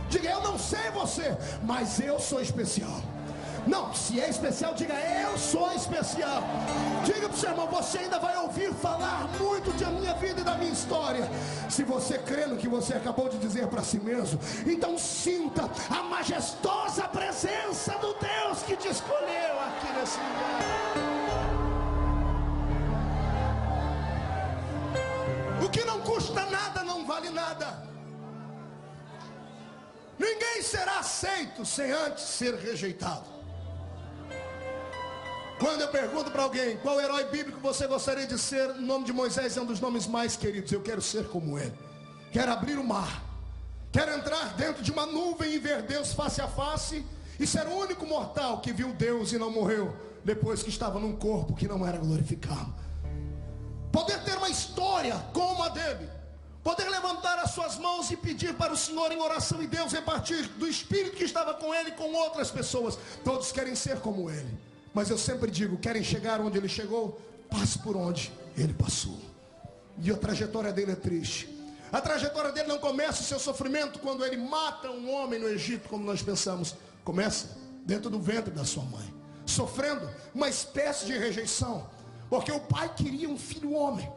Diga: eu não sei você, mas eu sou especial. Não, se é especial, diga: eu sou especial. Diga para o seu irmão: você ainda vai ouvir falar muito da minha vida e da minha história. Se você crê no que você acabou de dizer para si mesmo, então sinta a majestosa presença do Deus que te escolheu aqui nesse lugar. O que não custa nada não vale nada. Ninguém será aceito sem antes ser rejeitado. Quando eu pergunto para alguém qual herói bíblico você gostaria de ser, o nome de Moisés é um dos nomes mais queridos. Eu quero ser como ele. Quero abrir o mar. Quero entrar dentro de uma nuvem e ver Deus face a face e ser o único mortal que viu Deus e não morreu depois que estava num corpo que não era glorificado. Poder ter uma história como a dele. Poder levantar as suas mãos e pedir para o Senhor em oração e Deus repartir do Espírito que estava com ele com outras pessoas. Todos querem ser como ele. Mas eu sempre digo: querem chegar onde ele chegou? Passe por onde ele passou. E a trajetória dele é triste. A trajetória dele não começa o seu sofrimento quando ele mata um homem no Egito, como nós pensamos. Começa dentro do ventre da sua mãe, sofrendo uma espécie de rejeição, porque o pai queria um filho homem.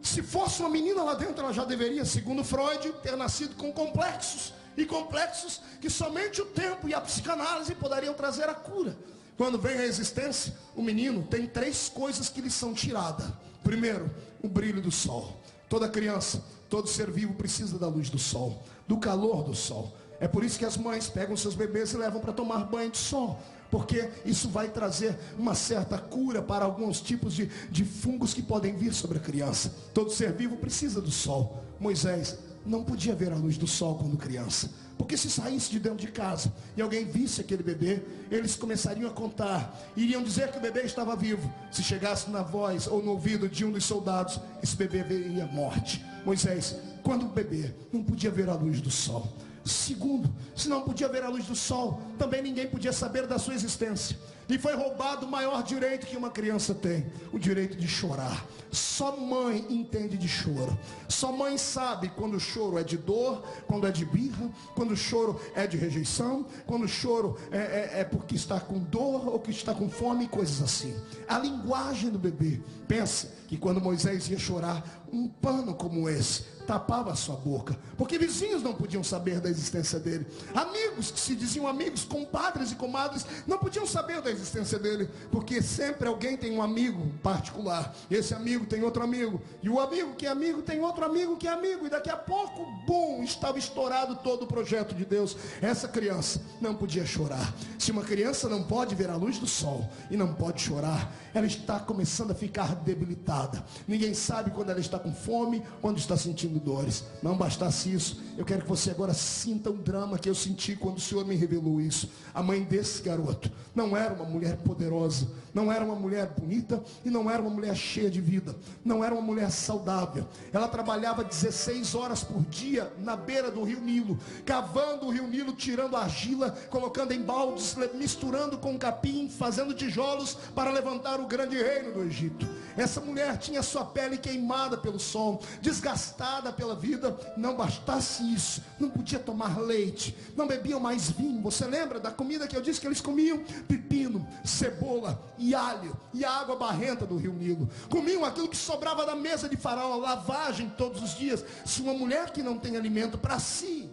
Se fosse uma menina lá dentro, ela já deveria, segundo Freud, ter nascido com complexos. E complexos que somente o tempo e a psicanálise poderiam trazer a cura. Quando vem a existência, o menino tem 3 coisas que lhe são tiradas. Primeiro, o brilho do sol. Toda criança, todo ser vivo precisa da luz do sol, do calor do sol. É por isso que as mães pegam seus bebês e levam para tomar banho de sol, porque isso vai trazer uma certa cura para alguns tipos de fungos que podem vir sobre a criança. Todo ser vivo precisa do sol. Moisés não podia ver a luz do sol quando criança, porque se saísse de dentro de casa e alguém visse aquele bebê, eles começariam a contar, iriam dizer que o bebê estava vivo. Se chegasse na voz ou no ouvido de um dos soldados, esse bebê veria morte. Moisés, quando o bebê não podia ver a luz do sol. Segundo, se não podia ver a luz do sol, também ninguém podia saber da sua existência. E foi roubado o maior direito que uma criança tem: o direito de chorar. Só mãe entende de choro. Só mãe sabe quando o choro é de dor, quando é de birra, quando o choro é de rejeição, quando o choro é porque está com dor ou que está com fome, coisas assim. A linguagem do bebê. Pensa que quando Moisés ia chorar, um pano como esse tapava a sua boca, porque vizinhos não podiam saber da existência dele. Amigos que se diziam amigos, compadres e comadres, não podiam saber da existência dele, porque sempre alguém tem um amigo particular. Esse amigo tem outro amigo, e o amigo que é amigo tem outro amigo que é amigo, e daqui a pouco, bum, estava estourado todo o projeto de Deus. Essa criança não podia chorar. Se uma criança não pode ver a luz do sol e não pode chorar, ela está começando a ficar debilitada. Ninguém sabe quando ela está com fome, quando está sentindo dores. Não bastasse isso, eu quero que você agora sinta um drama que eu senti quando o Senhor me revelou isso. A mãe desse garoto não era uma mulher poderosa, não era uma mulher bonita e não era uma mulher cheia de vida, não era uma mulher saudável. Ela trabalhava 16 horas por dia na beira do rio Nilo, cavando o rio Nilo, tirando argila, colocando em baldes, misturando com capim, fazendo tijolos para levantar o grande reino do Egito. Essa mulher tinha sua pele queimada pelo sol, desgastada pela vida. Não bastasse isso, não podia tomar leite, não bebiam mais vinho. Você lembra da comida que eu disse que eles comiam? Pepino, cebola e alho e a água barrenta do rio Nilo. Comiam aquilo que sobrava da mesa de Faraó, lavagem todos os dias. Se uma mulher que não tem alimento para si,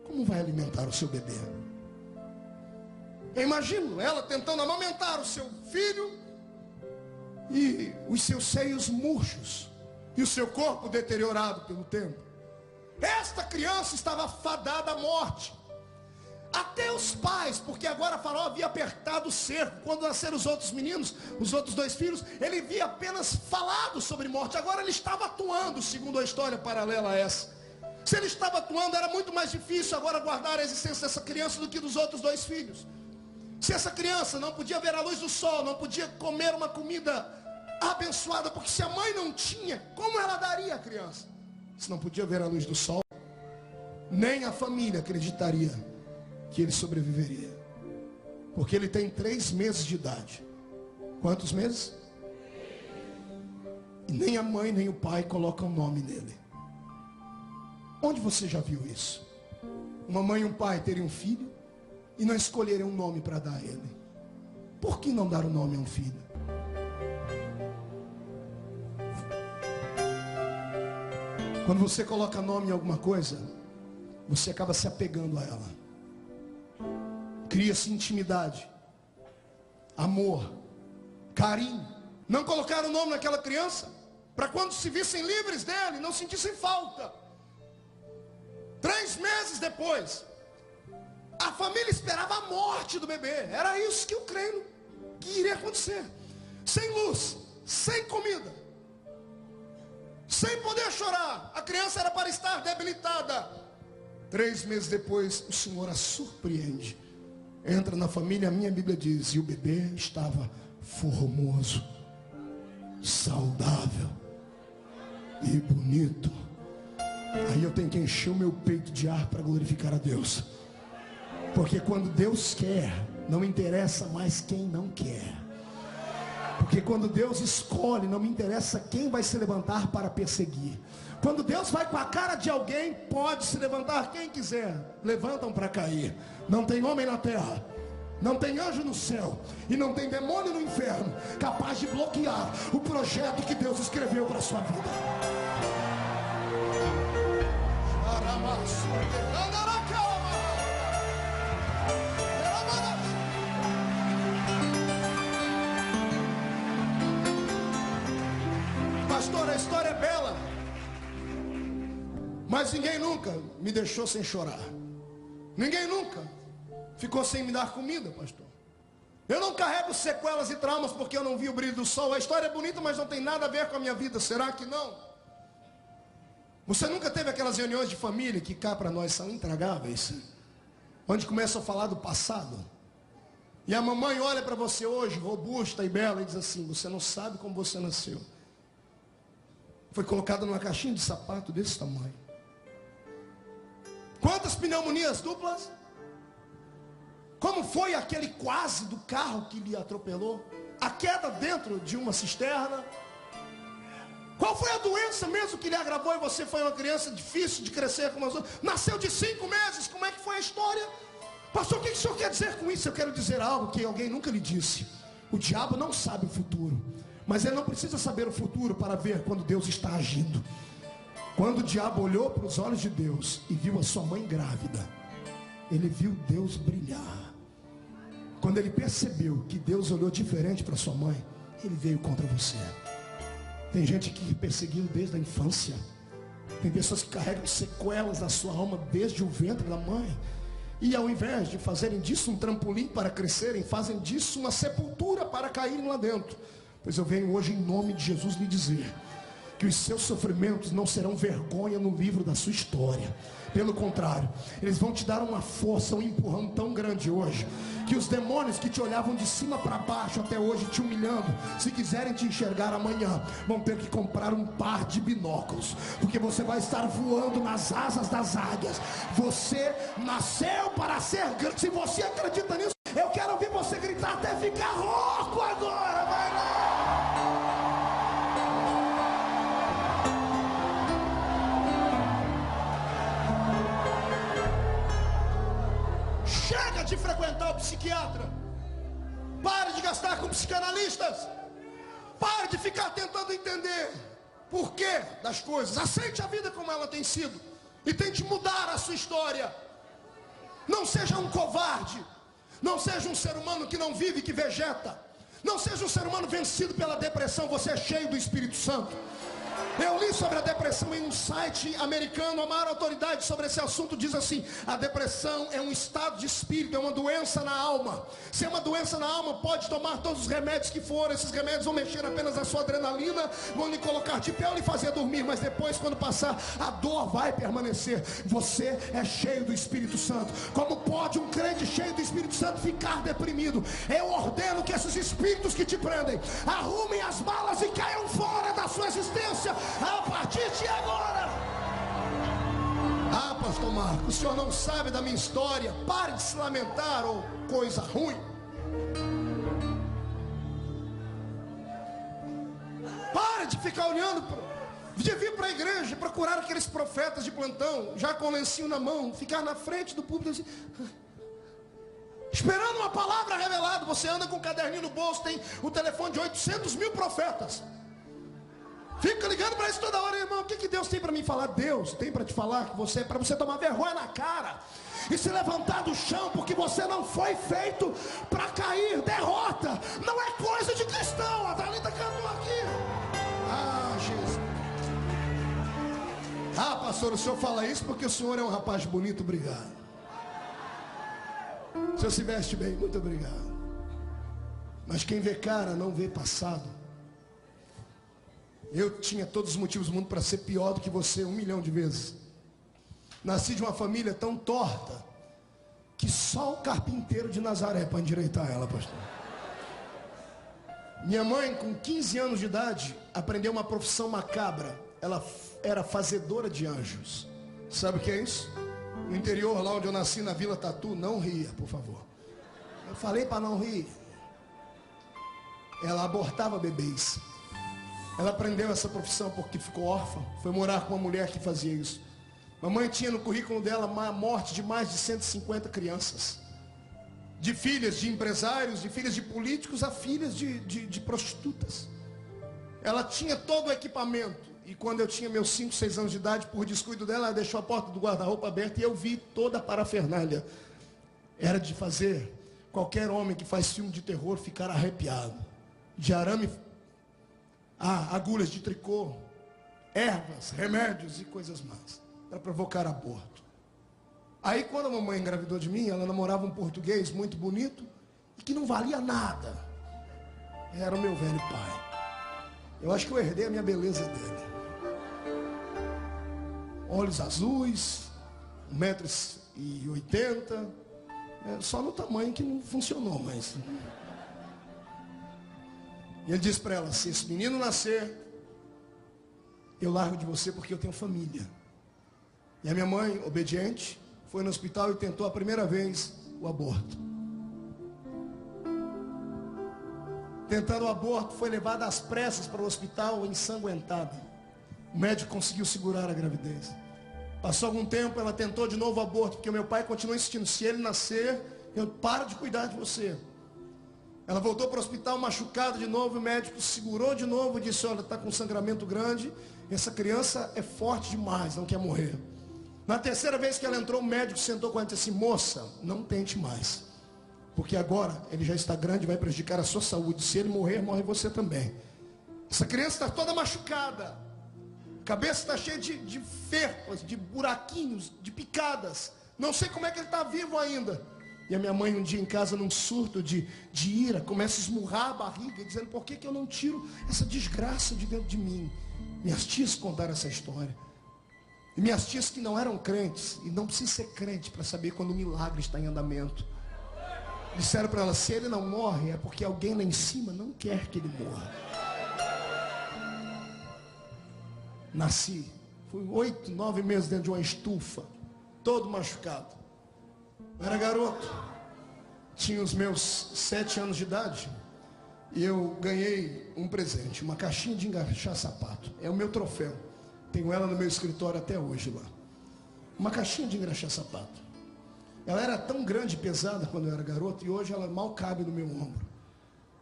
como vai alimentar o seu bebê? Eu imagino ela tentando amamentar o seu filho e os seus seios murchos e o seu corpo deteriorado pelo tempo. Esta esta criança estava fadada à morte. Até os pais, porque agora Faraó havia apertado o cerco. Quando nasceram os outros meninos, os outros 2 filhos, ele havia apenas falado sobre morte. Agora ele estava atuando, segundo a história paralela a essa. Se ele estava atuando, era muito mais difícil agora guardar a existência dessa criança do que dos outros 2 filhos. Se essa criança não podia ver a luz do sol, não podia comer uma comida abençoada, porque se a mãe não tinha, como ela daria a criança? Se não podia ver a luz do sol, nem a família acreditaria que ele sobreviveria. Porque ele tem 3 meses de idade. Quantos meses? E nem a mãe nem o pai colocam nome nele. Onde você já viu isso? Uma mãe e um pai terem um filho e não escolherem um nome para dar a ele. Por que não dar o nome a um filho? Quando você coloca nome em alguma coisa, você acaba se apegando a ela. Cria-se intimidade, amor, carinho. Não colocaram o nome naquela criança para quando se vissem livres dele, não sentissem falta. 3 meses depois, a família esperava a morte do bebê. Era isso que eu creio que iria acontecer. Sem luz, sem comida, sem poder chorar. A criança era para estar debilitada. 3 meses depois, o Senhor a surpreende. Entra na família, a minha Bíblia diz, e o bebê estava formoso, saudável e bonito. Aí eu tenho que encher o meu peito de ar para glorificar a Deus. Porque quando Deus quer, não interessa mais quem não quer. Porque quando Deus escolhe, não me interessa quem vai se levantar para perseguir. Quando Deus vai com a cara de alguém, pode se levantar quem quiser. Levantam para cair. Não tem homem na terra, não tem anjo no céu e não tem demônio no inferno capaz de bloquear o projeto que Deus escreveu para a sua vida. Pastor, a história é bela, mas ninguém nunca me deixou sem chorar. Ninguém nunca ficou sem me dar comida, pastor. Eu não carrego sequelas e traumas porque eu não vi o brilho do sol. A história é bonita, mas não tem nada a ver com a minha vida. Será que não? Você nunca teve aquelas reuniões de família que cá para nós são intragáveis, onde começam a falar do passado? E a mamãe olha para você hoje, robusta e bela, e diz assim: você não sabe como você nasceu. Foi colocada numa caixinha de sapato desse tamanho. Quantas pneumonias duplas? Como foi aquele quase do carro que lhe atropelou? A queda dentro de uma cisterna? Qual foi a doença mesmo que lhe agravou e você foi uma criança difícil de crescer como as outras? Nasceu de 5 meses, como é que foi a história? Pastor, o que o senhor quer dizer com isso? Eu quero dizer algo que alguém nunca lhe disse. O diabo não sabe o futuro, mas ele não precisa saber o futuro para ver quando Deus está agindo. Quando o diabo olhou para os olhos de Deus e viu a sua mãe grávida, ele viu Deus brilhar. Quando ele percebeu que Deus olhou diferente para sua mãe, ele veio contra você. Tem gente que perseguiu desde a infância. Tem pessoas que carregam sequelas da sua alma desde o ventre da mãe. E ao invés de fazerem disso um trampolim para crescerem, fazem disso uma sepultura para caírem lá dentro. Pois eu venho hoje em nome de Jesus lhe dizer que os seus sofrimentos não serão vergonha no livro da sua história. Pelo contrário, eles vão te dar uma força, um empurrão tão grande hoje, que os demônios que te olhavam de cima para baixo até hoje te humilhando, se quiserem te enxergar amanhã, vão ter que comprar um par de binóculos, porque você vai estar voando nas asas das águias. Você nasceu para ser grande. Se você acredita nisso, eu quero ouvir você gritar até ficar rouco agora. Vai lá! Chega de frequentar o psiquiatra. Pare de gastar com psicanalistas. Pare de ficar tentando entender porquê das coisas. Aceite a vida como ela tem sido e tente mudar a sua história. Não seja um covarde. Não seja um ser humano que não vive, que vegeta. Não seja um ser humano vencido pela depressão. Você é cheio do Espírito Santo. Eu li sobre a depressão em um site americano. A maior autoridade sobre esse assunto diz assim: a depressão é um estado de espírito, é uma doença na alma. Se é uma doença na alma, pode tomar todos os remédios que forem. Esses remédios vão mexer apenas na sua adrenalina, vão lhe colocar de pé ou lhe fazer dormir. Mas depois, quando passar, a dor vai permanecer. Você é cheio do Espírito Santo. Como pode um crente cheio do Espírito Santo ficar deprimido? Eu ordeno que esses espíritos que te prendem arrumem as malas e caiam fora da sua existência a partir de agora. Ah, pastor Marcos, o senhor não sabe da minha história. Pare de se lamentar, ou coisa ruim. Pare de ficar olhando, de vir para a igreja, procurar aqueles profetas de plantão, já com o lencinho na mão, ficar na frente do púlpito assim, esperando uma palavra revelada. Você anda com um caderninho no bolso, tem o telefone de 800 mil profetas. Fica ligando para isso toda hora, irmão. O que Deus tem para mim falar? Deus tem para te falar que você, para você tomar vergonha na cara e se levantar do chão, porque você não foi feito para cair. Derrota não é coisa de cristão. A Thalita cantou aqui. Ah, Jesus. Ah, pastor, o senhor fala isso porque o senhor é um rapaz bonito. Obrigado. O senhor se veste bem, muito obrigado. Mas quem vê cara não vê passado. Eu tinha todos os motivos do mundo para ser pior do que você 1 milhão de vezes. Nasci de uma família tão torta que só o carpinteiro de Nazaré para endireitar ela, pastor. Minha mãe, com 15 anos de idade, aprendeu uma profissão macabra. Ela era fazedora de anjos. Sabe o que é isso? No interior, lá onde eu nasci, na Vila Tatu. Não ria, por favor. Eu falei para não rir. Ela abortava bebês. Ela aprendeu essa profissão porque ficou órfã. Foi morar com uma mulher que fazia isso. Mamãe tinha no currículo dela a morte de mais de 150 crianças. De filhas de empresários, de filhas de políticos a filhas de prostitutas. Ela tinha todo o equipamento. E quando eu tinha meus 5, 6 anos de idade, por descuido dela, ela deixou a porta do guarda-roupa aberta e eu vi toda a parafernália. Era de fazer qualquer homem que faz filme de terror ficar arrepiado. De arame, agulhas de tricô, ervas, remédios e coisas mais, para provocar aborto. Aí quando a mamãe engravidou de mim, ela namorava um português muito bonito e que não valia nada. Era o meu velho pai. Eu acho que eu herdei a minha beleza dele. Olhos azuis, 1,80 m, só no tamanho que não funcionou, mas... E ele disse para ela: se esse menino nascer, eu largo de você porque eu tenho família. E a minha mãe, obediente, foi no hospital e tentou a primeira vez o aborto. Tentando o aborto, foi levada às pressas para o hospital ensanguentada. O médico conseguiu segurar a gravidez. Passou algum tempo, ela tentou de novo o aborto, porque o meu pai continuou insistindo: se ele nascer, eu paro de cuidar de você. Ela voltou para o hospital machucada de novo, o médico segurou de novo e disse: olha, está com sangramento grande, essa criança é forte demais, não quer morrer. Na terceira vez que ela entrou, o médico sentou com ela e disse assim: moça, não tente mais, porque agora ele já está grande e vai prejudicar a sua saúde. Se ele morrer, morre você também. Essa criança está toda machucada, a cabeça está cheia de ferpas, de buraquinhos, de picadas. Não sei como é que ele está vivo ainda. E a minha mãe um dia em casa, num surto de ira, começa a esmurrar a barriga, dizendo: por que eu não tiro essa desgraça de dentro de mim? Minhas tias contaram essa história. E minhas tias que não eram crentes, e não precisa ser crente para saber quando o milagre está em andamento, disseram para ela: se ele não morre, é porque alguém lá em cima não quer que ele morra. Nasci, fui 8, 9 meses dentro de uma estufa, todo machucado. Eu era garoto, tinha os meus 7 anos de idade, e eu ganhei um presente, uma caixinha de engraxar sapato. É o meu troféu, tenho ela no meu escritório até hoje lá. Uma caixinha de engraxar sapato. Ela era tão grande e pesada quando eu era garoto, e hoje ela mal cabe no meu ombro.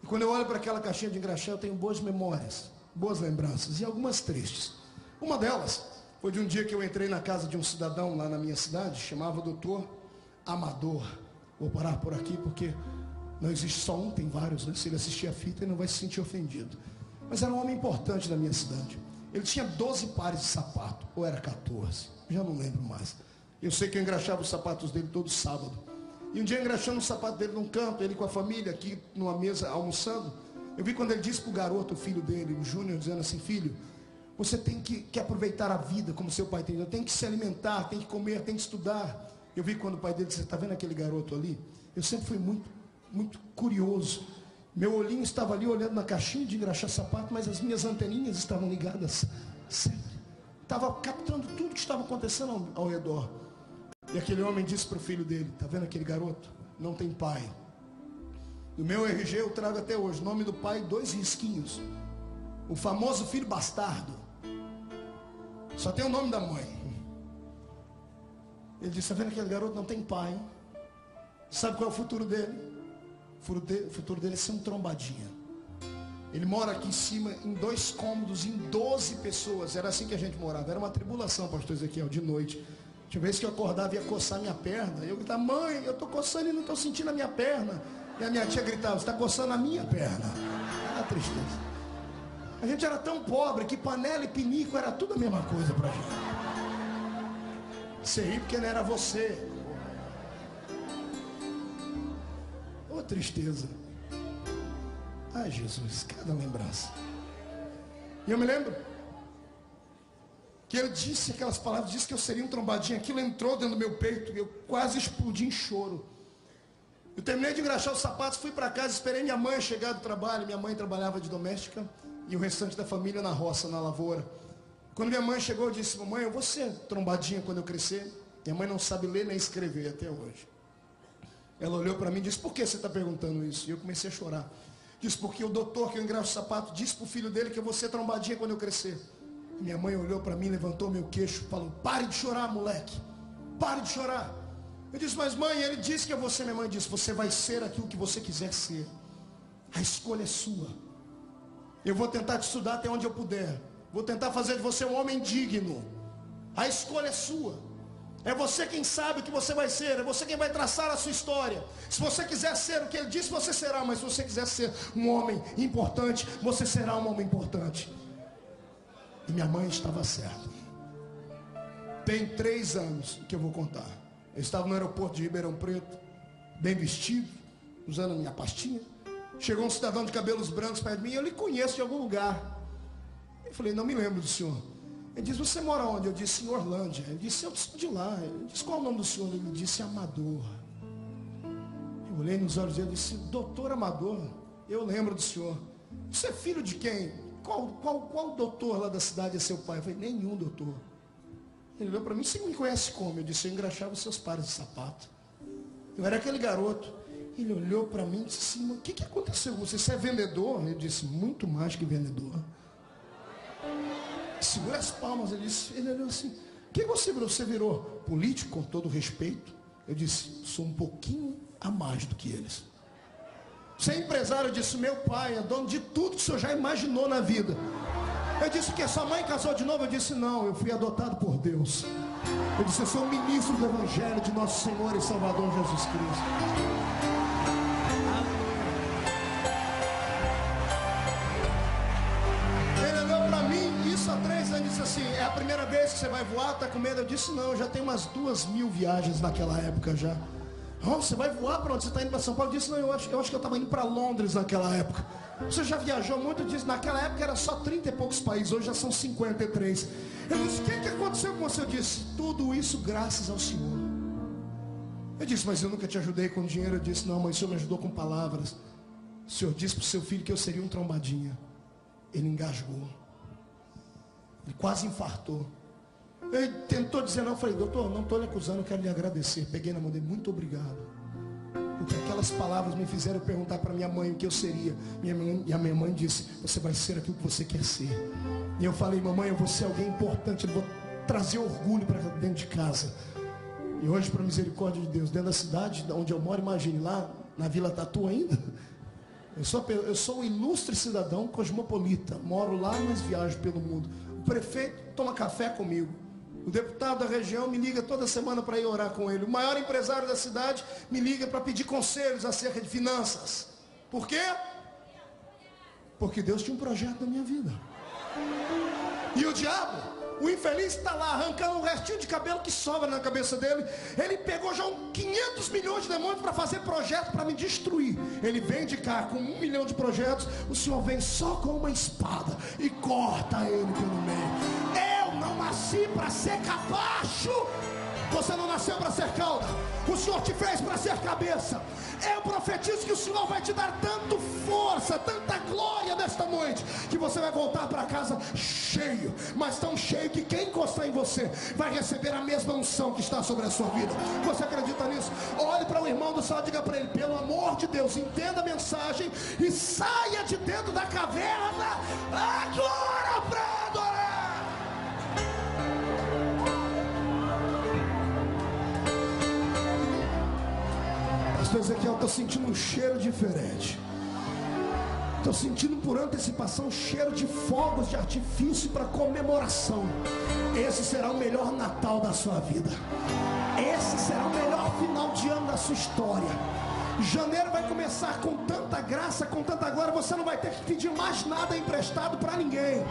E quando eu olho para aquela caixinha de engraxar, eu tenho boas memórias, boas lembranças, e algumas tristes. Uma delas foi de um dia que eu entrei na casa de um cidadão lá na minha cidade, chamava Doutor Amador. Vou parar por aqui porque não existe só um, tem vários, né? Se ele assistir a fita, ele não vai se sentir ofendido. Mas era um homem importante da minha cidade. Ele tinha 12 pares de sapato, ou era 14, já não lembro mais. Eu sei que eu engraxava os sapatos dele todo sábado. E um dia engraxando o sapato dele num canto, ele com a família aqui numa mesa almoçando, eu vi quando ele disse para o garoto, o filho dele, o Júnior, dizendo assim: filho, você tem que aproveitar a vida como seu pai tem. Tem que se alimentar, tem que comer, tem que estudar. Eu vi quando o pai dele disse: está vendo aquele garoto ali? Eu sempre fui muito curioso. Meu olhinho estava ali olhando na caixinha de engraxar sapato, mas as minhas anteninhas estavam ligadas sempre. Estava captando tudo que estava acontecendo ao redor. E aquele homem disse para o filho dele: está vendo aquele garoto? Não tem pai. No meu RG eu trago até hoje o nome do pai, 2 risquinhos. O famoso filho bastardo. Só tem o nome da mãe. Ele disse: está vendo aquele garoto? Não tem pai. Sabe qual é o futuro dele? O futuro dele é ser um trombadinha. Ele mora aqui em cima em 2 cômodos, em 12 pessoas. Era assim que a gente morava. Era uma tribulação, pastor Ezequiel, de noite. Tinha vez que eu acordava e ia coçar minha perna. Eu gritava: mãe, eu estou coçando e não estou sentindo a minha perna. E a minha tia gritava: você está coçando a minha perna. Era tristeza. A gente era tão pobre que panela e pinico era tudo a mesma coisa pra gente. Você ri porque não era você. Ô tristeza. Ai Jesus, cada lembrança. E eu me lembro que ele disse aquelas palavras, disse que eu seria um trombadinho. Aquilo entrou dentro do meu peito e eu quase explodi em choro. Eu terminei de engraxar os sapatos, fui para casa, esperei minha mãe chegar do trabalho. Minha mãe trabalhava de doméstica e o restante da família na roça, na lavoura. Quando minha mãe chegou, eu disse: mamãe, eu vou ser trombadinha quando eu crescer. Minha mãe não sabe ler nem escrever até hoje. Ela olhou para mim e disse: por que você está perguntando isso? E eu comecei a chorar. Disse: porque o doutor que eu engraxo o sapato disse para o filho dele que eu vou ser trombadinha quando eu crescer. E minha mãe olhou para mim, levantou meu queixo e falou: pare de chorar, moleque. Pare de chorar. Eu disse: mas mãe, ele disse que eu vou ser. Minha mãe disse: você vai ser aquilo que você quiser ser. A escolha é sua. Eu vou tentar te estudar até onde eu puder. Vou tentar fazer de você um homem digno. A escolha é sua. É você quem sabe o que você vai ser. É você quem vai traçar a sua história. Se você quiser ser o que ele disse, você será. Mas se você quiser ser um homem importante, você será um homem importante. E minha mãe estava certa. Tem 3 anos que eu vou contar. Eu estava no aeroporto de Ribeirão Preto, bem vestido, usando a minha pastinha. Chegou um cidadão de cabelos brancos perto de mim: eu lhe conheço de algum lugar. Eu falei: não me lembro do senhor. Ele disse: você mora onde? Eu disse: em Orlândia. Ele disse: eu sou de lá. Eu disse: qual é o nome do senhor? Ele disse: Amador. Eu olhei nos olhos dele e disse: doutor Amador, eu lembro do senhor. Você é filho de quem? Qual doutor lá da cidade é seu pai? Eu falei: nenhum doutor. Ele olhou para mim: você me conhece como? Eu disse: eu engraxava os seus pares de sapato. Eu era aquele garoto. Ele olhou para mim e disse assim: o que aconteceu com você? Você é vendedor? Eu disse: muito mais que vendedor. Segura as palmas. Ele olhou assim: o que você virou? Você virou político, com todo respeito? Eu disse: sou um pouquinho a mais do que eles. Você é empresário? Eu disse: meu pai é dono de tudo que o senhor já imaginou na vida. Eu disse: que sua mãe casou de novo? Eu disse: não, eu fui adotado por Deus. Eu disse: eu sou um ministro do Evangelho de nosso Senhor e Salvador Jesus Cristo. Ele disse assim: é a primeira vez que você vai voar? Está com medo? Eu disse: não, já tem umas 2.000 viagens naquela época já. Oh, você vai voar para onde? Você está indo para São Paulo? Eu disse: não, eu acho que eu estava indo para Londres naquela época. Você já viajou muito? Eu disse: naquela época era só 30 e poucos países, hoje já são 53. Ele disse: o que aconteceu com você? Eu disse: tudo isso graças ao Senhor. Eu disse: mas eu nunca te ajudei com dinheiro. Eu disse: não, mas o Senhor me ajudou com palavras. O Senhor disse para o seu filho que eu seria um trombadinha. Ele engasgou. Ele quase infartou. Ele tentou dizer não. Eu falei: doutor, não estou lhe acusando, eu quero lhe agradecer. Peguei na mão dele: muito obrigado. Porque aquelas palavras me fizeram perguntar para minha mãe o que eu seria. E a minha mãe disse: você vai ser aquilo que você quer ser. E eu falei: mamãe, eu vou ser alguém importante, eu vou trazer orgulho para dentro de casa. E hoje, por misericórdia de Deus, dentro da cidade onde eu moro, imagine, lá na Vila Tatu ainda, eu sou um ilustre cidadão cosmopolita. Moro lá, mas viajo pelo mundo. O prefeito toma café comigo. O deputado da região me liga toda semana para ir orar com ele. O maior empresário da cidade me liga para pedir conselhos acerca de finanças. Por quê? Porque Deus tinha um projeto na minha vida. E o diabo, o infeliz, está lá arrancando um restinho de cabelo que sobra na cabeça dele. Ele pegou já 500 milhões de demônios para fazer projeto para me destruir. Ele vem de cá com 1 milhão de projetos. O Senhor vem só com uma espada e corta ele pelo meio. Eu não nasci para ser capacho. Você não nasceu para ser cauda. O Senhor te fez para ser cabeça. Eu profetizo que o Senhor vai te dar tanto força, tanta glória nesta noite, que você vai voltar para casa cheio, mas tão cheio que quem encostar em você vai receber a mesma unção que está sobre a sua vida. Você acredita nisso? Olhe para o irmão do céu e diga para ele: pelo amor de Deus, entenda a mensagem e saia de dentro da caverna agora para adorar. Ezequiel, estou sentindo um cheiro diferente. Estou sentindo por antecipação um cheiro de fogos de artifício para comemoração. Esse será o melhor Natal da sua vida. Esse será o melhor final de ano da sua história. Janeiro vai começar com tanta graça, com tanta glória. Você não vai ter que pedir mais nada emprestado para ninguém.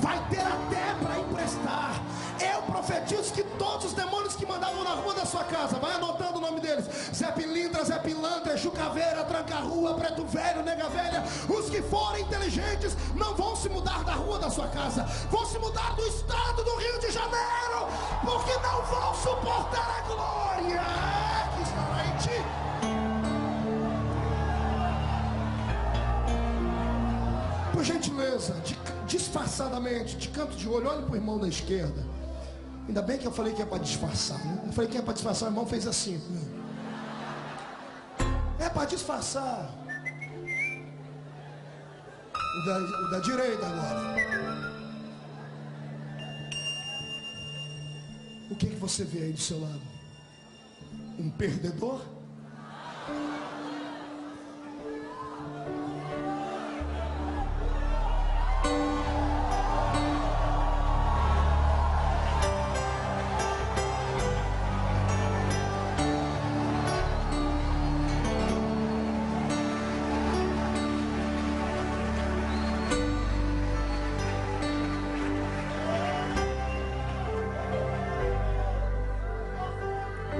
Vai ter até para emprestar. Eu profetizo que todos os demônios que mandavam na rua da sua casa, vai anotando o nome deles: Zé Pilintra, Zé Pilantra, Chucaveira, Tranca-Rua, Preto Velho, Nega Velha. Os que forem inteligentes não vão se mudar da rua da sua casa, vão se mudar do estado do Rio de Janeiro, porque não vão suportar a glória que estará em ti. Por gentileza, disfarçadamente, de canto de olho, olhe para o irmão da esquerda. Ainda bem que eu falei que é para disfarçar, né? Eu falei que é para disfarçar, o irmão fez assim, né? É para disfarçar. O da direita agora. O que você vê aí do seu lado? Um perdedor?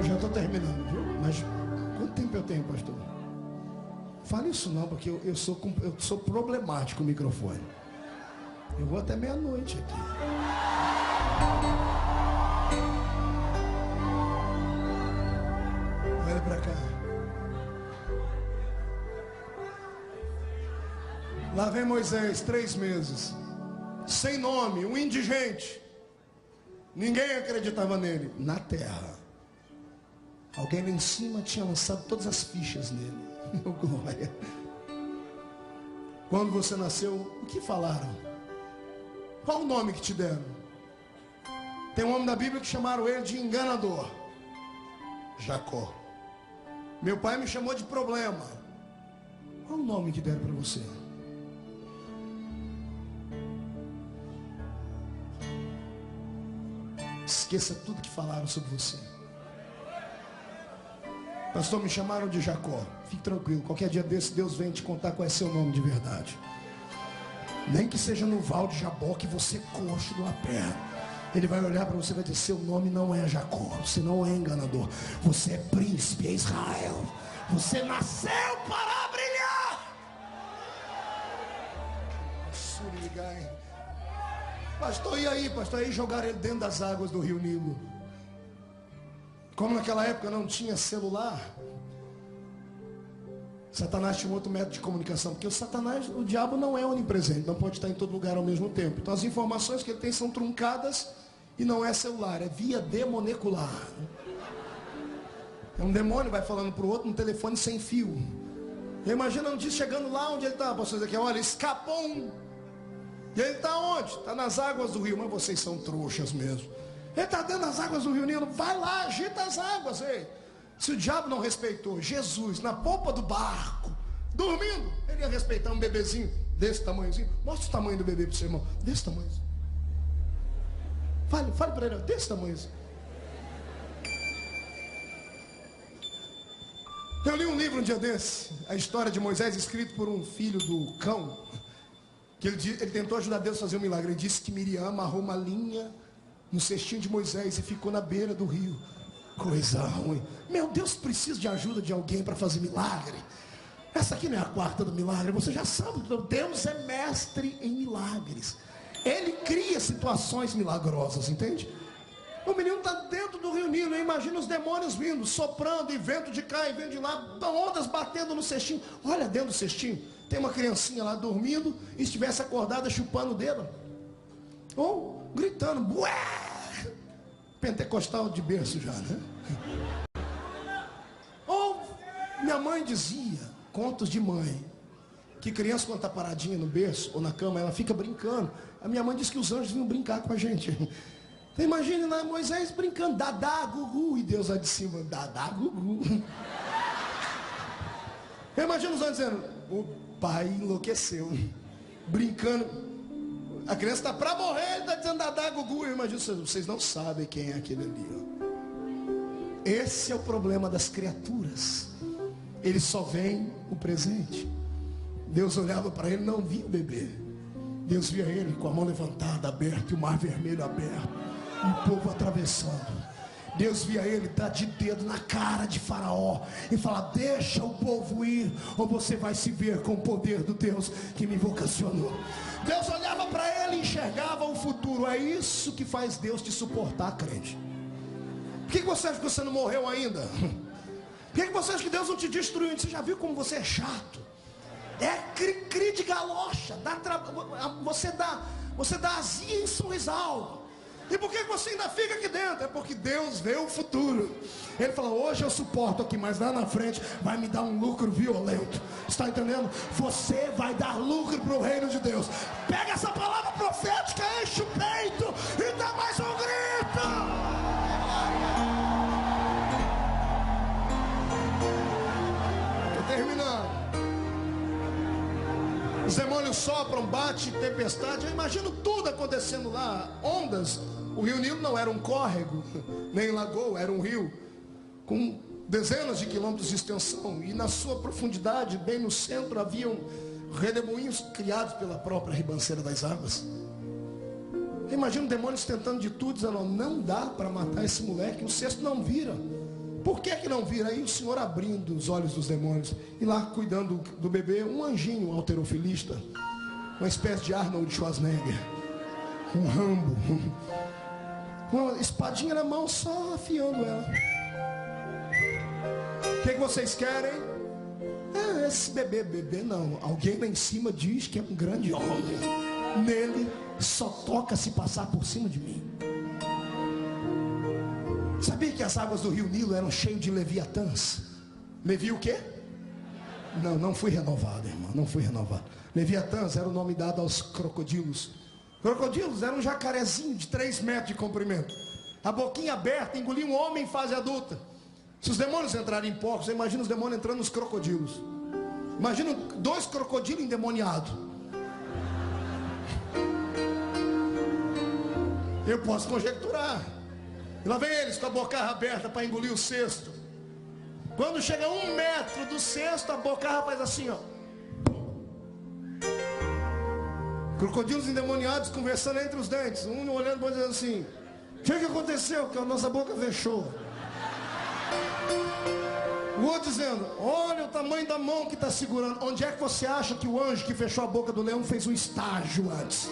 Já estou terminando, viu? Mas quanto tempo eu tenho, pastor? Fale isso não, porque eu sou problemático com o microfone. Eu vou até meia-noite aqui. Olha para cá. Lá vem Moisés, 3 meses, sem nome, um indigente. Ninguém acreditava nele. Na terra, alguém lá em cima tinha lançado todas as fichas nele. Meu glória. Quando você nasceu, o que falaram? Qual o nome que te deram? Tem um homem da Bíblia que chamaram ele de enganador. Jacó. Meu pai me chamou de problema. Qual o nome que deram para você? Esqueça tudo que falaram sobre você. Pastor, me chamaram de Jacó. Fique tranquilo, qualquer dia desse Deus vem te contar qual é seu nome de verdade. Nem que seja no Val de Jaboque, você coxo de uma perna. Ele vai olhar para você e vai dizer: seu nome não é Jacó, você não é enganador, você é príncipe, é Israel. Você nasceu para brilhar. Pastor, e aí? Pastor, aí jogaram ele dentro das águas do rio Nilo. Como naquela época não tinha celular, Satanás tinha um outro método de comunicação, porque o diabo não é onipresente, não pode estar em todo lugar ao mesmo tempo. Então as informações que ele tem são truncadas e não é celular, é via demonecular. É um demônio, vai falando para o outro no telefone sem fio. Eu imagino um dia chegando lá onde ele está, pastor Ezequiel, olha, escapou um. E ele está onde? Está nas águas do rio. Mas vocês são trouxas mesmo. Ele está dentro das águas do rio Nilo. Vai lá, agita as águas. Ei. Se o diabo não respeitou Jesus na polpa do barco, dormindo, ele ia respeitar um bebezinho desse tamanhozinho. Mostra o tamanho do bebê para o seu irmão. Desse tamanhozinho. Fale para ele, desse tamanhozinho. Eu li um livro um dia desse, a história de Moisés, escrito por um filho do cão. que ele tentou ajudar Deus a fazer um milagre. Ele disse que Miriam amarrou uma linha no cestinho de Moisés e ficou na beira do rio. Coisa ruim. Meu Deus, precisa de ajuda de alguém para fazer milagre. Essa aqui não é a quarta do milagre. Você já sabe, Deus é mestre em milagres. Ele cria situações milagrosas, entende? O menino está dentro do rio Nilo. Imagina os demônios vindo, soprando, e vento de cá e vento de lá, ondas batendo no cestinho. Olha dentro do cestinho, tem uma criancinha lá dormindo, e estivesse acordada chupando o dedo, ou gritando, bué! Pentecostal de berço já, né? Ou minha mãe dizia, contos de mãe, que criança quando está paradinha no berço ou na cama, ela fica brincando. A minha mãe disse que os anjos vinham brincar com a gente. Então imagine lá Moisés brincando, dadá, gugu, e Deus lá de cima, dadá, gugu. Eu imagino os anjos dizendo, o pai enlouqueceu, brincando. A criança está para morrer, ele está dizendo dadá, gugu. Eu imagino, vocês não sabem quem é aquele ali, ó. Esse é o problema das criaturas. Eles só veem o presente. Deus olhava para ele e não via o bebê. Deus via ele com a mão levantada, aberta, e o mar vermelho aberto, e o povo atravessando. Deus via ele dar de dedo na cara de Faraó e falar, deixa o povo ir, ou você vai se ver com o poder do Deus que me vocacionou. Deus olhava para ele e enxergava o futuro. É isso que faz Deus te suportar, crente. Por que você acha que você não morreu ainda? Por que você acha que Deus não te destruiu? Você já viu como você é chato? É cri-cri de galocha. Você dá azia em sorrisal. E por que você ainda fica aqui dentro? É porque Deus vê o futuro. Ele fala, hoje eu suporto aqui, mas lá na frente vai me dar um lucro violento. Está entendendo? Você vai dar lucro para o reino de Deus. Pega essa palavra profética, enche o peito e dá mais um grito. Estou terminando. Os demônios sopram, bate, tempestade. Eu imagino tudo acontecendo lá. Ondas. O rio Nilo não era um córrego, nem lagoa, era um rio com dezenas de quilômetros de extensão. E na sua profundidade, bem no centro, haviam redemoinhos criados pela própria ribanceira das águas. Eu imagino demônios tentando de tudo, dizendo, não dá para matar esse moleque, o cesto não vira. Por que não vira? Aí o Senhor abrindo os olhos dos demônios, e lá cuidando do bebê, um anjinho halterofilista, uma espécie de Arnold Schwarzenegger, um Rambo, uma espadinha na mão, só afiando ela. O que vocês querem? Esse bebê não. Alguém lá em cima diz que é um grande homem. Nele só toca se passar por cima de mim. Sabia que as águas do rio Nilo eram cheias de leviatãs? Levi o quê? Não fui renovado, irmão. Não fui renovado. Leviatãs era o nome dado aos crocodilos. Crocodilos eram um jacarezinho de 3 metros de comprimento. A boquinha aberta, engolia um homem em fase adulta. Se os demônios entrarem em porcos, você imagina os demônios entrando nos crocodilos. Imagina 2 crocodilos endemoniados. Eu posso conjecturar. E lá vem eles com a bocarra aberta para engolir o cesto. Quando chega a 1 metro do cesto, a bocarra faz assim, ó. Crocodilos endemoniados conversando entre os dentes. Um olhando para o outro dizendo assim, o que aconteceu? Que a nossa boca fechou. O outro dizendo, olha o tamanho da mão que está segurando. Onde é que você acha que o anjo que fechou a boca do leão fez um estágio antes?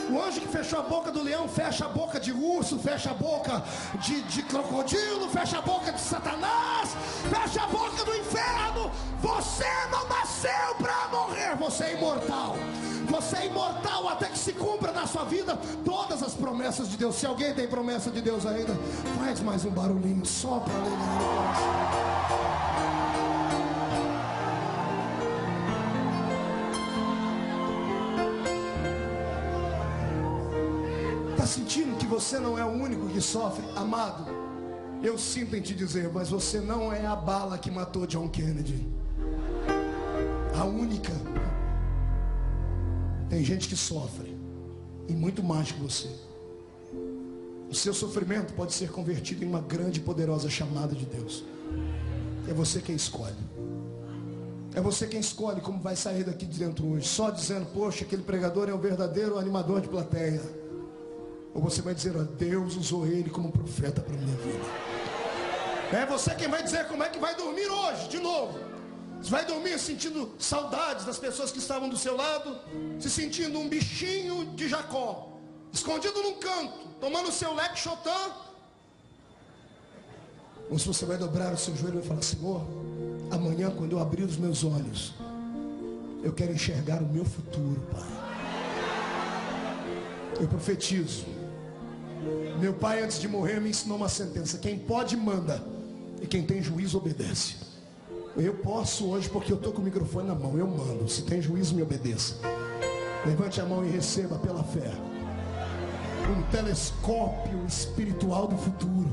O anjo que fechou a boca do leão fecha a boca de urso, fecha a boca de crocodilo, fecha a boca de Satanás, fecha a boca do inferno. Você não nasceu para morrer, você é imortal. Você é imortal até que se cumpra na sua vida todas as promessas de Deus. Se alguém tem promessa de Deus ainda, faz mais um barulhinho só para alegrar o coração. Sentindo que você não é o único que sofre, amado, eu sinto em te dizer, mas você não é a bala que matou John Kennedy. A única. Tem gente que sofre, e muito mais que você. O seu sofrimento pode ser convertido em uma grande e poderosa chamada de Deus. É você quem escolhe. É você quem escolhe como vai sair daqui de dentro hoje. Só dizendo, poxa, aquele pregador é o verdadeiro animador de plateia. Ou você vai dizer, ó, Deus usou ele como profeta para a minha vida. É você quem vai dizer como é que vai dormir hoje, de novo. Você vai dormir sentindo saudades das pessoas que estavam do seu lado, se sentindo um bichinho de Jacó, escondido num canto, tomando o seu leque chotã. Ou se você vai dobrar o seu joelho e falar, Senhor, amanhã quando eu abrir os meus olhos, eu quero enxergar o meu futuro, Pai. Eu profetizo. Meu pai antes de morrer me ensinou uma sentença: quem pode manda, e quem tem juízo obedece. Eu posso hoje porque eu estou com o microfone na mão, eu mando. Se tem juízo, me obedeça. Levante a mão e receba pela fé um telescópio espiritual do futuro.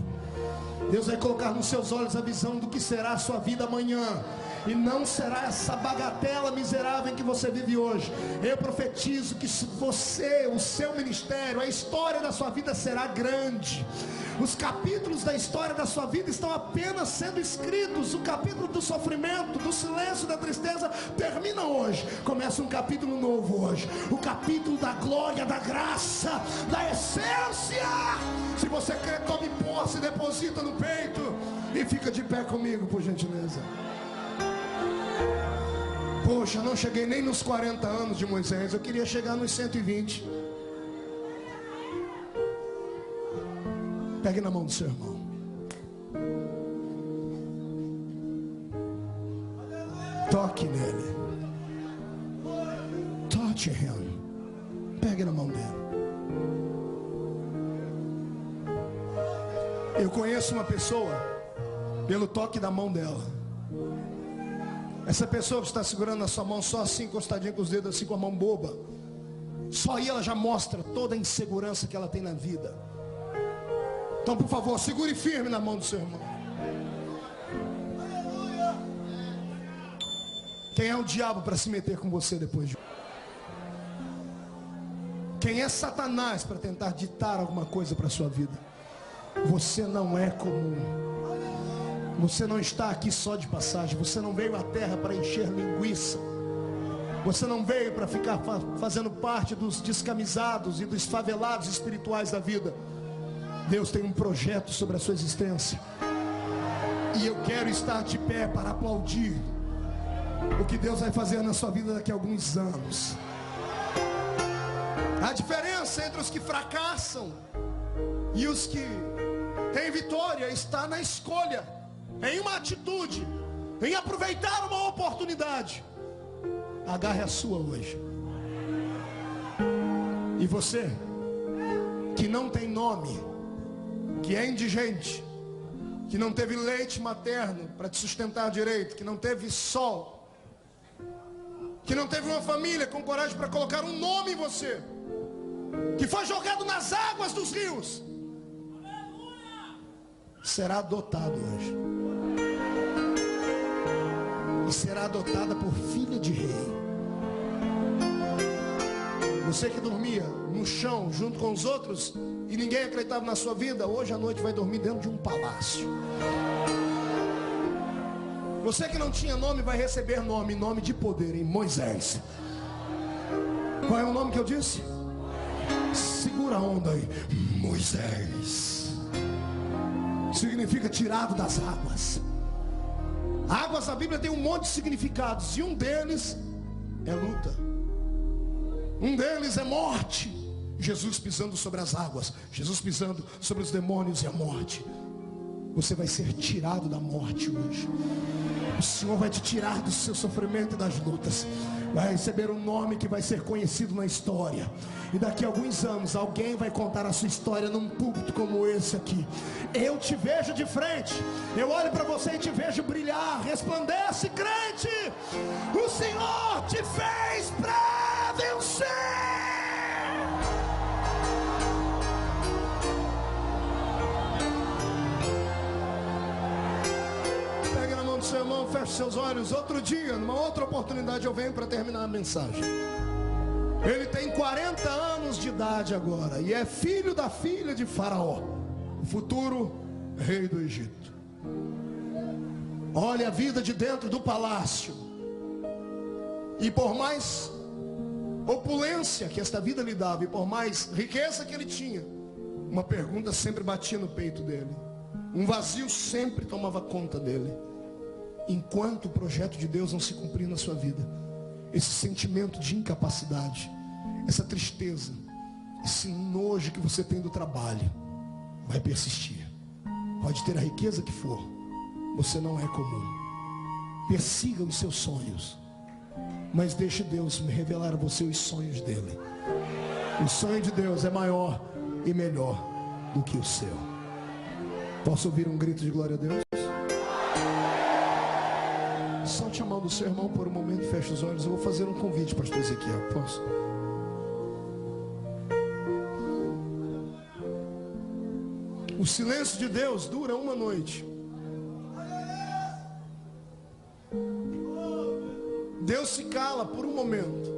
Deus vai colocar nos seus olhos a visão do que será a sua vida amanhã. E não será essa bagatela miserável em que você vive hoje. Eu profetizo que você, o seu ministério, a história da sua vida será grande. Os capítulos da história da sua vida estão apenas sendo escritos. O capítulo do sofrimento, do silêncio, da tristeza termina hoje. Começa um capítulo novo hoje. O capítulo da glória, da graça, da essência. Se você crê, tome posse, deposita no peito e fica de pé comigo, por gentileza. Poxa, não cheguei nem nos 40 anos de Moisés. Eu queria chegar nos 120. Pegue na mão do seu irmão. Toque nele. Touch him. Pegue na mão dele. Eu conheço uma pessoa pelo toque da mão dela. Essa pessoa que está segurando na sua mão só assim, encostadinha com os dedos assim, com a mão boba. Só aí ela já mostra toda a insegurança que ela tem na vida. Então, por favor, segure firme na mão do seu irmão. Quem é o diabo para se meter com você depois de... Quem é Satanás para tentar ditar alguma coisa para a sua vida? Você não é comum. Você não está aqui só de passagem. Você não veio à terra para encher linguiça. Você não veio para ficar fazendo parte dos descamisados e dos favelados espirituais da vida. Deus tem um projeto sobre a sua existência. E eu quero estar de pé para aplaudir o que Deus vai fazer na sua vida daqui a alguns anos. A diferença entre os que fracassam e os que têm vitória está na escolha, em uma atitude, em aproveitar uma oportunidade. Agarre a sua hoje. E você que não tem nome, que é indigente, que não teve leite materno para te sustentar direito, que não teve sol, que não teve uma família com coragem para colocar um nome em você, que foi jogado nas águas dos rios, será adotado hoje. E será adotada por filha de rei. Você que dormia no chão junto com os outros e ninguém acreditava na sua vida, hoje à noite vai dormir dentro de um palácio. Você que não tinha nome vai receber nome, nome de poder, em Moisés. Qual é o nome que eu disse? Segura a onda aí. Moisés significa tirado das águas. Águas, a Bíblia tem um monte de significados, e um deles é luta, um deles é morte. Jesus pisando sobre as águas, Jesus pisando sobre os demônios e a morte. Você vai ser tirado da morte hoje. O Senhor vai te tirar do seu sofrimento e das lutas. Vai receber um nome que vai ser conhecido na história. E daqui a alguns anos alguém vai contar a sua história num púlpito como esse aqui. Eu te vejo de frente. Eu olho para você e te vejo brilhar. Resplandece, crente. O Senhor te fez para vencer. Seu irmão, feche seus olhos. Outro dia, numa outra oportunidade, eu venho para terminar a mensagem. Ele tem 40 anos de idade agora e é filho da filha de Faraó, o futuro rei do Egito. Olha a vida de dentro do palácio. E por mais opulência que esta vida lhe dava, e por mais riqueza que ele tinha, uma pergunta sempre batia no peito dele. Um vazio sempre tomava conta dele. Enquanto o projeto de Deus não se cumprir na sua vida, esse sentimento de incapacidade, essa tristeza, esse nojo que você tem do trabalho, vai persistir. Pode ter a riqueza que for, você não é comum. Persiga os seus sonhos, mas deixe Deus me revelar a você os sonhos dele. O sonho de Deus é maior e melhor do que o seu. Posso ouvir um grito de glória a Deus? Solte a mão do seu irmão por um momento, feche os olhos. Eu vou fazer um convite para Ezequiel. Posso? O silêncio de Deus dura uma noite. Deus se cala por um momento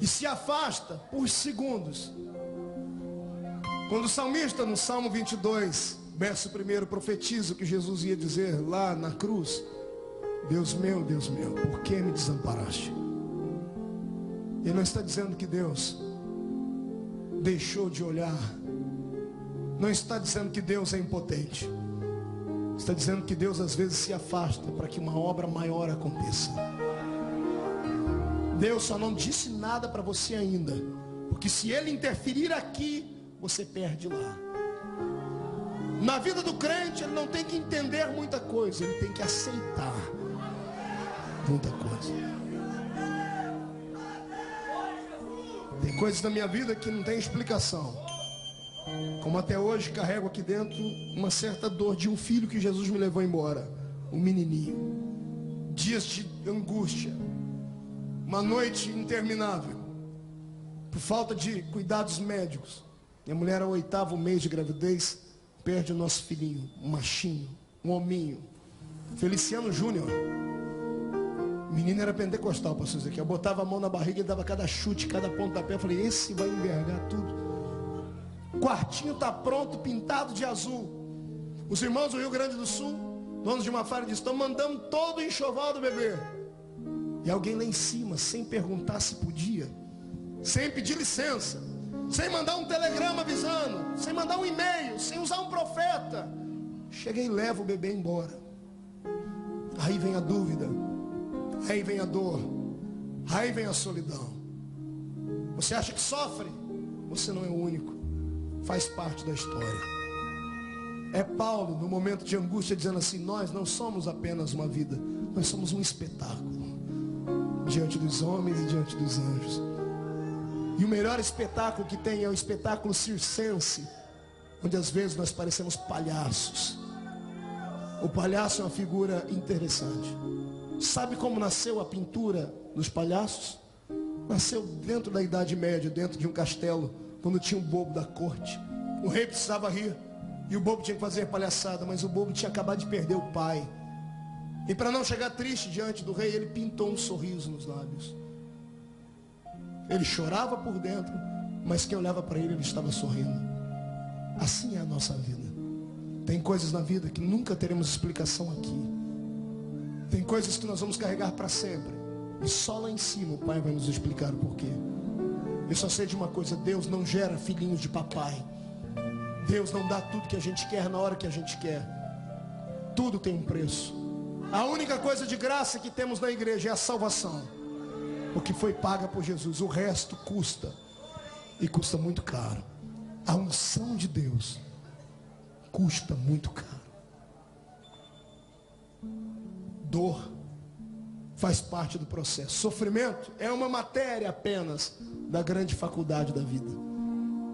e se afasta por segundos. Quando o salmista, no Salmo 22, verso 1, profetiza o que Jesus ia dizer lá na cruz: Deus meu, por que me desamparaste? Ele não está dizendo que Deus deixou de olhar, não está dizendo que Deus é impotente, está dizendo que Deus às vezes se afasta para que uma obra maior aconteça. Deus só não disse nada para você ainda, porque se Ele interferir aqui, você perde lá. Na vida do crente, ele não tem que entender muita coisa, ele tem que aceitar muita coisa. Tem coisas na minha vida que não tem explicação, como até hoje carrego aqui dentro uma certa dor de um filho que Jesus me levou embora, um menininho. Dias de angústia, uma noite interminável, por falta de cuidados médicos. Minha mulher, ao 8º mês de gravidez, perde o nosso filhinho, um machinho, um hominho, Feliciano Júnior. O menino era pentecostal, pastor Ezequiel. Eu botava a mão na barriga e dava cada chute, cada pontapé. Eu falei, esse vai envergar tudo. O quartinho está pronto, pintado de azul. Os irmãos do Rio Grande do Sul, donos de uma fábrica, estão mandando todo o enxoval do bebê. E alguém lá em cima, sem perguntar se podia, sem pedir licença, sem mandar um telegrama avisando, sem mandar um e-mail, sem usar um profeta, chega e leva o bebê embora. Aí vem a dúvida, aí vem a dor, aí vem a solidão. Você acha que sofre? Você não é o único, faz parte da história. É Paulo, no momento de angústia, dizendo assim: nós não somos apenas uma vida, nós somos um espetáculo diante dos homens e diante dos anjos. E o melhor espetáculo que tem é o espetáculo circense, onde às vezes nós parecemos palhaços. O palhaço é uma figura interessante. Sabe como nasceu a pintura dos palhaços? Nasceu dentro da Idade Média, dentro de um castelo, quando tinha um bobo da corte. O rei precisava rir e o bobo tinha que fazer palhaçada, mas o bobo tinha acabado de perder o pai. E para não chegar triste diante do rei, ele pintou um sorriso nos lábios. Ele chorava por dentro, mas quem olhava para ele estava sorrindo. Assim é a nossa vida. Tem coisas na vida que nunca teremos explicação aqui. Tem coisas que nós vamos carregar para sempre, e só lá em cima o Pai vai nos explicar o porquê. Eu só sei de uma coisa: Deus não gera filhinhos de papai. Deus não dá tudo que a gente quer na hora que a gente quer. Tudo tem um preço. A única coisa de graça que temos na igreja é a salvação, o que foi paga por Jesus. O resto custa, e custa muito caro. A unção de Deus custa muito caro. Dor faz parte do processo. Sofrimento é uma matéria apenas da grande faculdade da vida.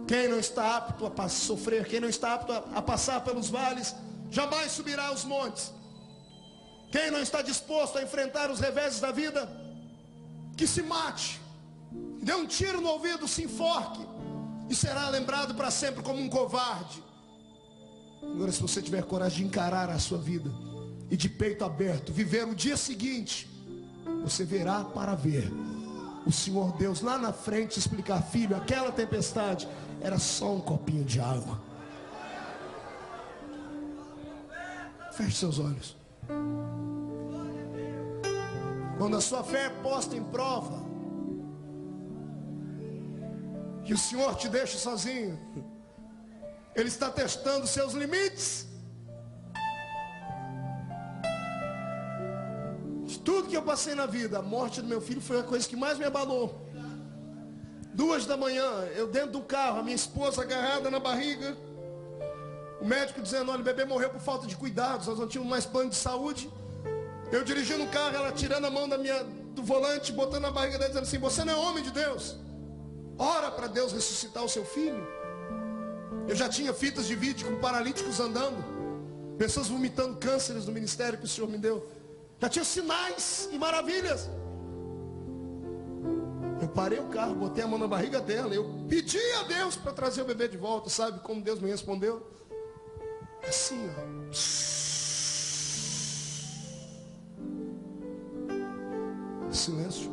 Quem não está apto a sofrer, quem não está apto a passar pelos vales, jamais subirá aos montes. Quem não está disposto a enfrentar os reveses da vida, que se mate, dê um tiro no ouvido, se enforque, e será lembrado para sempre como um covarde. Agora, se você tiver coragem de encarar a sua vida e de peito aberto viver o dia seguinte, você verá para ver o Senhor Deus lá na frente explicar: filho, aquela tempestade era só um copinho de água. Feche seus olhos. Quando a sua fé é posta em prova, que o Senhor te deixa sozinho, Ele está testando seus limites. De tudo que eu passei na vida, a morte do meu filho foi a coisa que mais me abalou. 2 da manhã, eu dentro do carro, a minha esposa agarrada na barriga, o médico dizendo: olha, o bebê morreu por falta de cuidados, nós não tínhamos mais plano de saúde. Eu dirigindo o carro, ela tirando a mão do volante, botando na barriga dela, dizendo assim: você não é homem de Deus, ora para Deus ressuscitar o seu filho. Eu já tinha fitas de vídeo com paralíticos andando, pessoas vomitando cânceres no ministério que o Senhor me deu. Já tinha sinais e maravilhas. Eu parei o carro, botei a mão na barriga dela, eu pedi a Deus para trazer o bebê de volta. Sabe como Deus me respondeu? Assim, ó. Silêncio.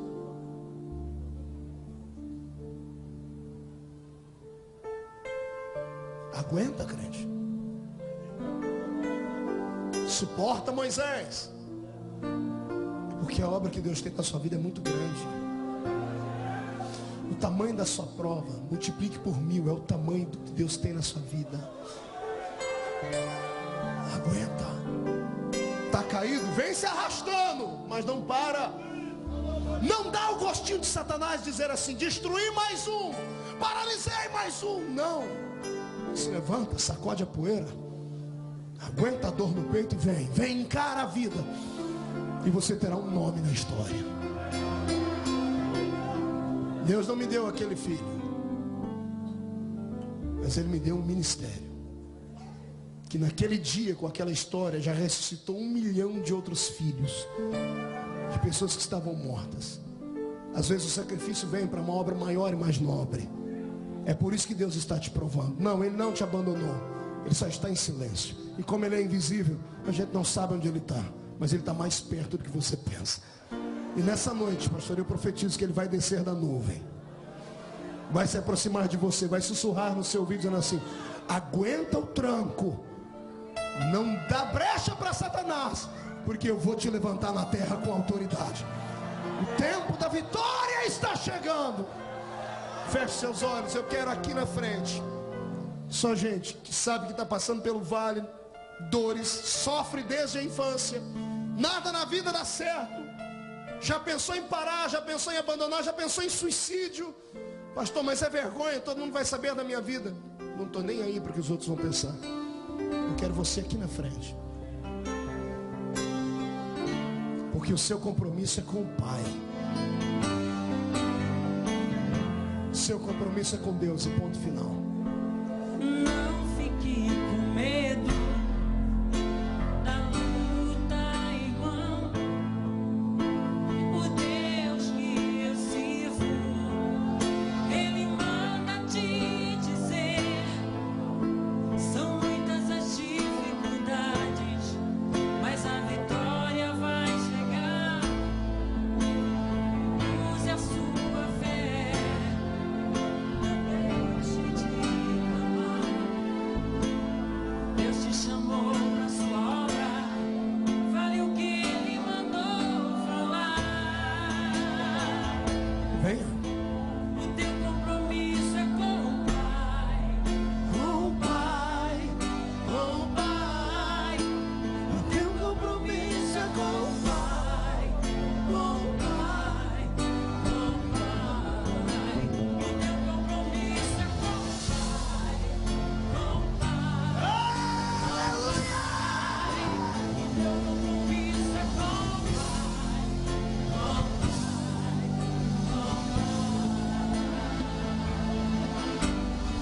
Aguenta, crente. Suporta, Moisés. Porque a obra que Deus tem na sua vida é muito grande. O tamanho da sua prova, multiplique por 1000, é o tamanho do que Deus tem na sua vida. Aguenta. Está caído, vem se arrastando, mas não para. Não dá o gostinho de Satanás dizer assim: destruí mais um, paralisei mais um. Não. Se levanta, sacode a poeira, aguenta a dor no peito e vem, encara a vida. E você terá um nome na história. Deus não me deu aquele filho, mas Ele me deu um ministério, que naquele dia, com aquela história, já ressuscitou 1 milhão de outros filhos, de pessoas que estavam mortas. Às vezes o sacrifício vem para uma obra maior e mais nobre. É por isso que Deus está te provando. Não, Ele não te abandonou, Ele só está em silêncio. E como Ele é invisível, a gente não sabe onde Ele está, mas Ele está mais perto do que você pensa. E nessa noite, pastor, eu profetizo que Ele vai descer da nuvem, vai se aproximar de você, vai sussurrar no seu ouvido dizendo assim: aguenta o tranco, não dá brecha para Satanás, porque eu vou te levantar na terra com autoridade. O tempo da vitória está chegando. Feche seus olhos, eu quero aqui na frente só gente que sabe que está passando pelo vale, dores, sofre desde a infância, nada na vida dá certo. Já pensou em parar, já pensou em abandonar, já pensou em suicídio. Pastor, mas é vergonha, todo mundo vai saber da minha vida. Não estou nem aí para o que os outros vão pensar. Eu quero você aqui na frente, porque o seu compromisso é com o Pai. Seu compromisso é com Deus e ponto final. Não fique com medo da luta, irmão. O Deus que eu sirvo, Ele manda te dizer: são muitas as dificuldades, mas a vitória vai chegar. Use a sua fé, não deixe de clamar. Deus te chamou pra sua obra, fale o que Ele mandou falar. Venha. O teu compromisso é com o Pai. Com o Pai, com o Pai. O teu compromisso é com o Pai, com o Pai, Com o Pai. O teu compromisso é com o Pai. Com o Pai. O teu compromisso é com o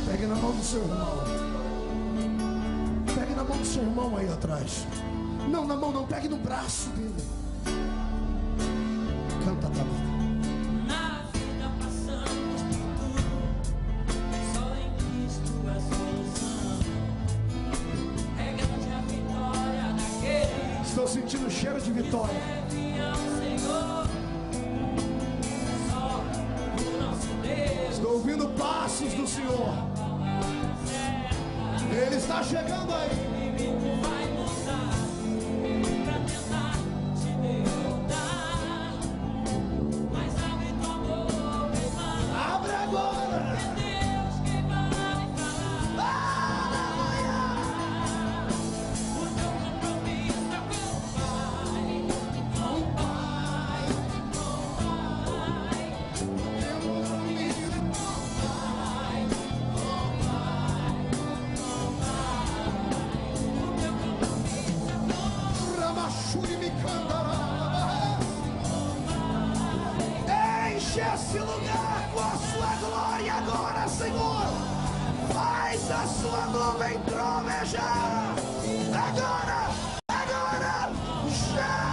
Pegue na mão do seu irmão. Pegue na mão do seu irmão aí atrás. Não, na mão não, pegue no braço dele. Canta, Tabata. Na vida passamos por tudo, só em Cristo a solução. É grande a vitória daquele Estou sentindo o cheiro de vitória. que serve ao Senhor. Só o nosso Deus Estou ouvindo passos do Senhor. Ele está chegando aí. inimigo vai mudar pra tentar te derrotar. Enche esse lugar com a sua glória agora, Senhor. Faz a sua nuvem trovejar. Agora, agora, já.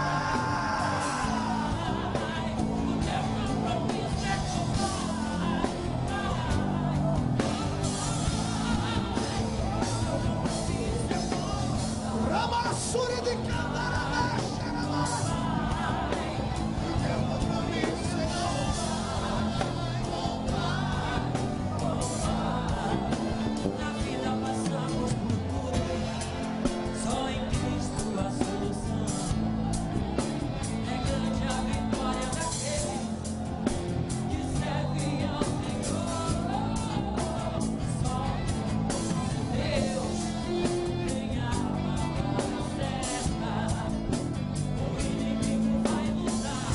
Ramassuri de Candarabaixa, teu compromisso é Na vida passamos por tudo, só em Cristo a solução. É grande a vitória daquele que serve ao Senhor. Só Deus tem a palavra certa. O inimigo vai lutar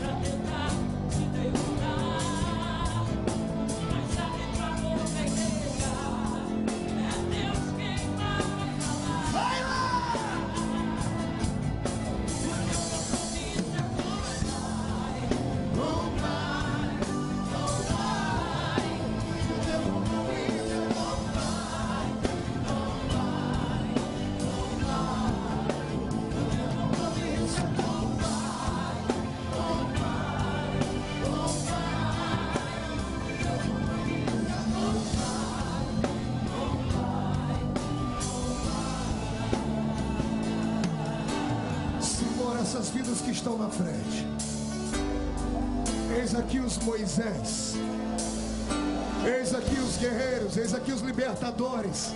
pra tentar te derrubar. Mas a vitória da igreja é Deus quem vai falar. vai lá! Senhor, essas vidas que estão na frente. Eis aqui os Moisés. Eis aqui os guerreiros. Eis aqui os libertadores.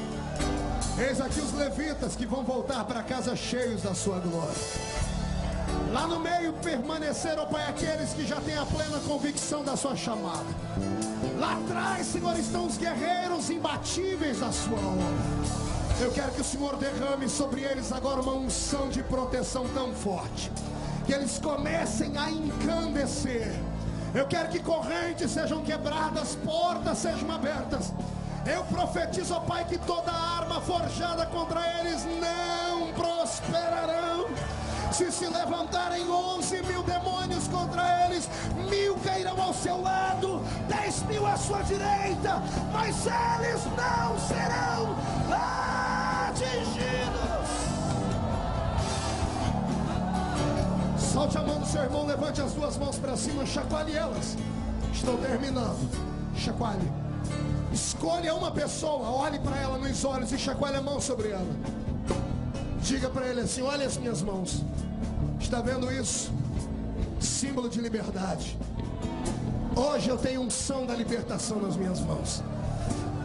Eis aqui os levitas que vão voltar para casa cheios da sua glória. Lá no meio permaneceram, ó Pai, aqueles que já têm a plena convicção da sua chamada. Lá atrás, Senhor, estão os guerreiros imbatíveis da sua obra. Eu quero que o Senhor derrame sobre eles agora uma unção de proteção tão forte, que eles comecem a encandecer. Eu quero que correntes sejam quebradas, portas sejam abertas. Eu profetizo, ó Pai, que toda arma forjada contra eles não prosperarão. Se levantarem 11.000 demônios contra eles, 1.000 cairão ao seu lado, 10.000 à sua direita, mas eles não serão atingidos. Solte a mão do seu irmão, levante as duas mãos para cima, chacoalhe elas. Estou terminando. Chacoalhe. Escolha uma pessoa, olhe para ela nos olhos e chacoalhe a mão sobre ela. Diga para ele assim: olha as minhas mãos. Está vendo isso? Símbolo de liberdade. Hoje eu tenho unção da libertação nas minhas mãos.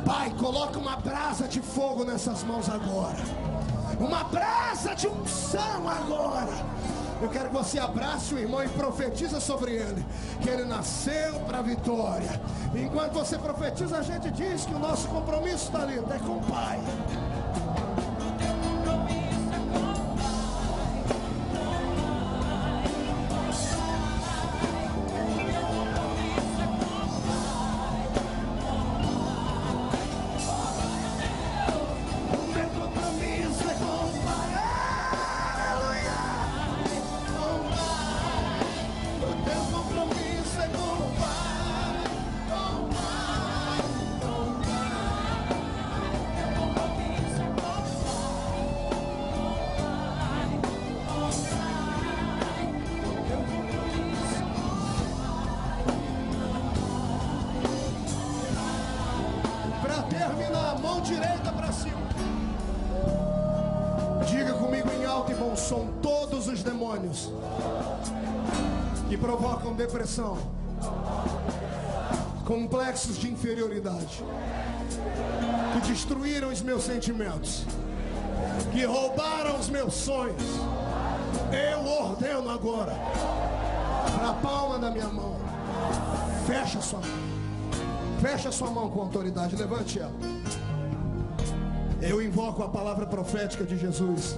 Pai, coloca uma brasa de fogo nessas mãos agora. Uma brasa de unção agora. Eu quero que você abrace o irmão e profetiza sobre ele, que ele nasceu para a vitória. Enquanto você profetiza, a gente diz que o nosso compromisso está ali, é com o Pai. Direita para cima. Diga comigo em alto e bom som: todos os demônios que provocam depressão, complexos de inferioridade, que destruíram os meus sentimentos, que roubaram os meus sonhos, eu ordeno agora, para a palma da minha mão, fecha sua mão. Fecha sua mão com autoridade, levante ela. Eu invoco a palavra profética de Jesus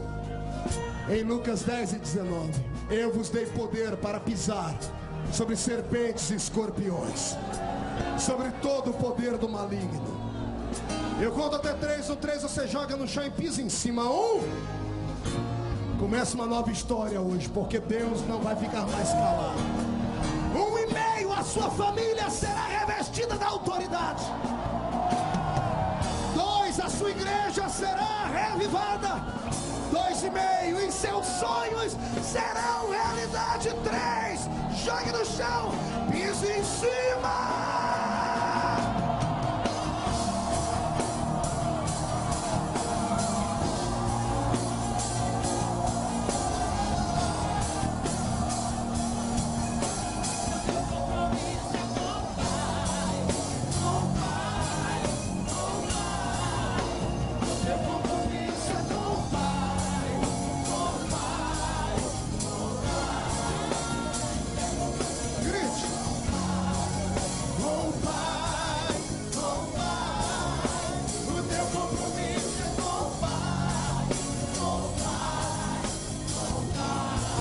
em Lucas 10 e 19. Eu vos dei poder para pisar sobre serpentes e escorpiões, sobre todo o poder do maligno. Eu conto até 3, no 3 você joga no chão e pisa em cima. 1. Começa uma nova história hoje, porque Deus não vai ficar mais calado. 1,5, a sua família será revestida da autoridade. 2, a sua igreja será revivada. 2,5, e seus sonhos serão realidade. 3, jogue no chão, pise em cima.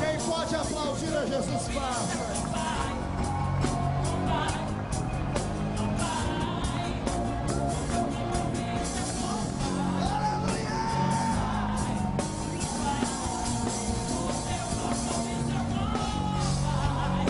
Quem pode aplaudir a Jesus, faça.